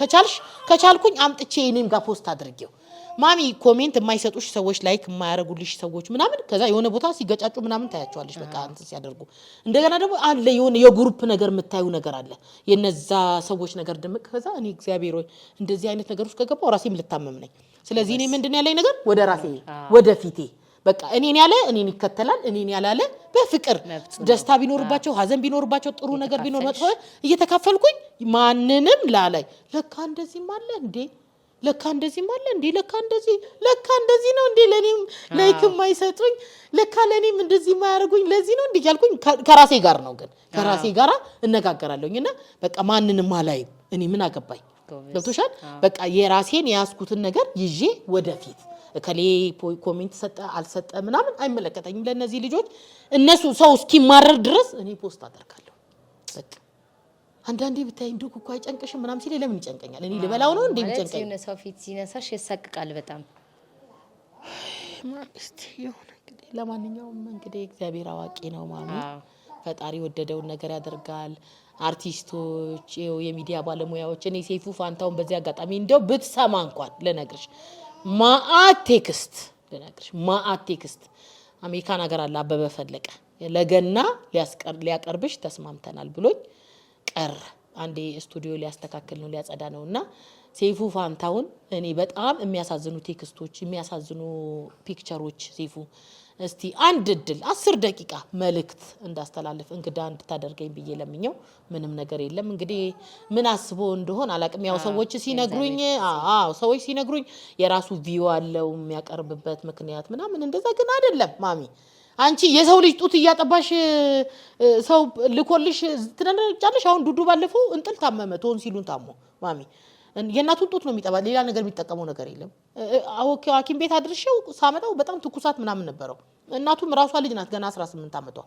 ከቻልኩኝ አምጥቼ እኔም ጋር ፖስት አድርጌው ማሚ ኮሜንት የማይሰጡሽ ሰዎች ላይክ የማያረጉልሽ ሰዎች ምናምን ከዛ የሆነ ቦታ ሲገጫጩ ምናምን ታያቸዋለሽ። በቃ አንተ ሲያደርጉ እንደገና ደግሞ አለ የሆነ የግሩፕ ነገር የምታዩ ነገር አለ የነዛ ሰዎች ነገር ድምቅ ከዛ እኔ እግዚአብሔር ሆይ እንደዚህ አይነት ነገር ውስጥ ከገባው ራሴም ልታመም ነኝ። ስለዚህ እኔ ምንድነው ያለኝ ነገር ወደ ራሴ ወደ ፊቴ በቃ እኔን ያለ እኔን ይከተላል። እኔን ያላለ በፍቅር ደስታ ቢኖርባቸው ሀዘን ቢኖርባቸው ጥሩ ነገር ቢኖር መጥፎ እየተካፈልኩኝ ማንንም ላላይ ለካ እንደዚህም አለ እንዴ ለካ እንደዚህ ነው እንዴ ለኔም ላይክ የማይሰጡኝ ለካ ለኔም እንደዚህ የማያርጉኝ ለዚህ ነው እንዴ ያልኩኝ ከራሴ ጋር ነው። ግን ከራሴ ጋር እነጋገራለሁኝና በቃ ማንንም አላይም። እኔ ምን አገባኝ ገብቶሻል። በቃ የራሴን ያስኩትን ነገር ይዤ ወደፊት ከሌ ኮሜንት ሰጠ አልሰጠ ምናምን አይመለከተኝም። ለነዚህ ልጆች እነሱ ሰው እስኪማረር ድረስ እኔ ፖስት አደርጋለሁ። በቃ አንዳንዴ ብታይ እንደው እኮ አይጨንቅሽም ምናምን ሲል ለምን ይጨንቀኛል? እኔ ልበላው ነው እንዴ የሚጨንቀኝ? ማለት ሰው ፊት ሲነሳሽ ያሳቅቃል በጣም እስቲ ይሁን እንግዲህ። ለማንኛውም እንግዲህ እግዚአብሔር አዋቂ ነው ማሚ። ፈጣሪ ወደደውን ነገር ያደርጋል። አርቲስቶች የሚዲያ ባለሙያዎች እኔ ሰይፉ ፋንታውን በዚህ አጋጣሚ እንደው ብትሰማ እንኳን ለነግርሽ ማአት ቴክስት አሜሪካን ሀገር አለ አበበ ፈለቀ ለገና ሊያቀርብሽ ተስማምተናል ብሎኝ ቀር አንዴ ስቱዲዮ ሊያስተካክል ነው ሊያጸዳ ነውና ሰይፉ ፋንታውን እኔ በጣም የሚያሳዝኑ ቴክስቶች የሚያሳዝኑ ፒክቸሮች ሰይፉ እስቲ አንድ እድል 10 ደቂቃ መልእክት እንዳስተላልፍ እንግዳ እንድታደርገኝ ብዬ ለምኘው ምንም ነገር የለም። እንግዲህ ምን አስቦ እንደሆነ አላቅም። ያው ሰዎች ሲነግሩኝ የራሱ ቪው አለው የሚያቀርብበት ምክንያት ምናምን እንደዛ ግን አይደለም ማሚ። አንቺ የሰው ልጅ ጡት እያጠባሽ ሰው ልኮልሽ ትነጫለሽ። አሁን ዱዱ ባለፈው እንጥል ታመመ ቶንሲሉን ታሞ ማሚ የእናቱን ጡት ነው የሚጠባ ሌላ ነገር የሚጠቀመው ነገር የለም። ሐኪም ቤት አድርሼው ሳመጣው በጣም ትኩሳት ምናምን ነበረው። እናቱም ራሷ ልጅ ናት ገና 18 አመቷ።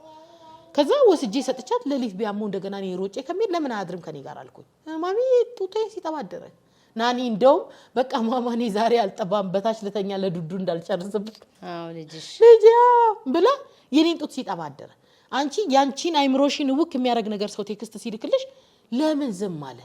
ከዛ ወስጄ ሰጥቻት ለሊት ቢያመው እንደገና እኔ ሮጬ ከመሄድ ለምን አያድርም ከኔ ጋር አልኩኝ። ማሚ ጡቴ ሲጠባ አደረ። ናኒ እንደውም በቃ ማማኔ ዛሬ አልጠባም በታች ለተኛ ለዱዱ እንዳልጨርስብሽ ልጅ ብላ የኔን ጡት ሲጠባ አደረ። አንቺ ያንቺን አይምሮሽን ውክ የሚያደርግ ነገር ሰው ቴክስት ሲልክልሽ ለምን ዝም አለ?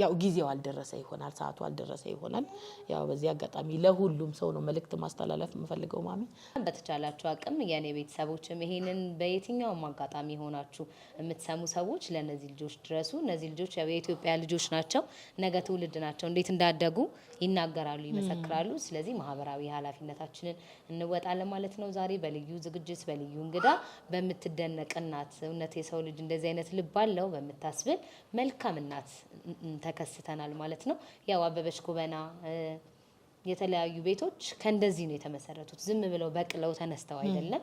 ያው ጊዜው አልደረሰ ይሆናል ሰዓቱ አልደረሰ ይሆናል። ያው በዚህ አጋጣሚ ለሁሉም ሰው ነው መልእክት ማስተላለፍ የምፈልገው ማሚ። በተቻላችሁ አቅም የኔ ቤተሰቦችም ይሄንን በየትኛውም አጋጣሚ ሆናችሁ የምትሰሙ ሰዎች ለነዚህ ልጆች ድረሱ። እነዚህ ልጆች የኢትዮጵያ ልጆች ናቸው፣ ነገ ትውልድ ናቸው። እንዴት እንዳደጉ ይናገራሉ፣ ይመሰክራሉ። ስለዚህ ማህበራዊ ኃላፊነታችንን እንወጣለን ማለት ነው። ዛሬ በልዩ ዝግጅት በልዩ እንግዳ በምትደነቅ እናት እውነት የሰው ልጅ እንደዚህ አይነት ልብ አለው በምታስብል መልካም እናት ተከስተናል ማለት ነው። ያው አበበች ጎበና የተለያዩ ቤቶች ከእንደዚህ ነው የተመሰረቱት። ዝም ብለው በቅለው ተነስተው አይደለም።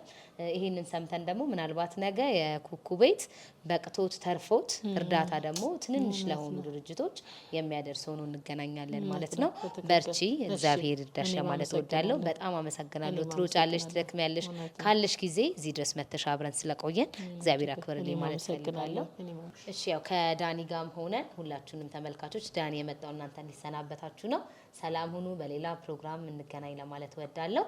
ይሄንን ሰምተን ደግሞ ምናልባት ነገ የኩኩ ቤት በቅቶት ተርፎት እርዳታ ደግሞ ትንንሽ ለሆኑ ድርጅቶች የሚያደርሰው ነው እንገናኛለን ማለት ነው። በርቺ፣ እግዚአብሔር ይርዳሽ ማለት እወዳለሁ። በጣም አመሰግናለሁ። ትሮጫለሽ፣ ትደክሚያለሽ። ካለሽ ጊዜ እዚህ ድረስ መተሽ አብረን ስለቆየን እግዚአብሔር ያክብርልኝ ማለት እፈልጋለሁ። እሺ፣ ያው ከዳኒ ጋርም ሆነን ሁላችሁንም ተመልካቾች ዳኒ የመጣው እናንተ እንዲሰናበታችሁ ነው። ሰላም ሁኑ። በሌላ ፕሮግራም እንገናኝ ለማለት እወዳለሁ።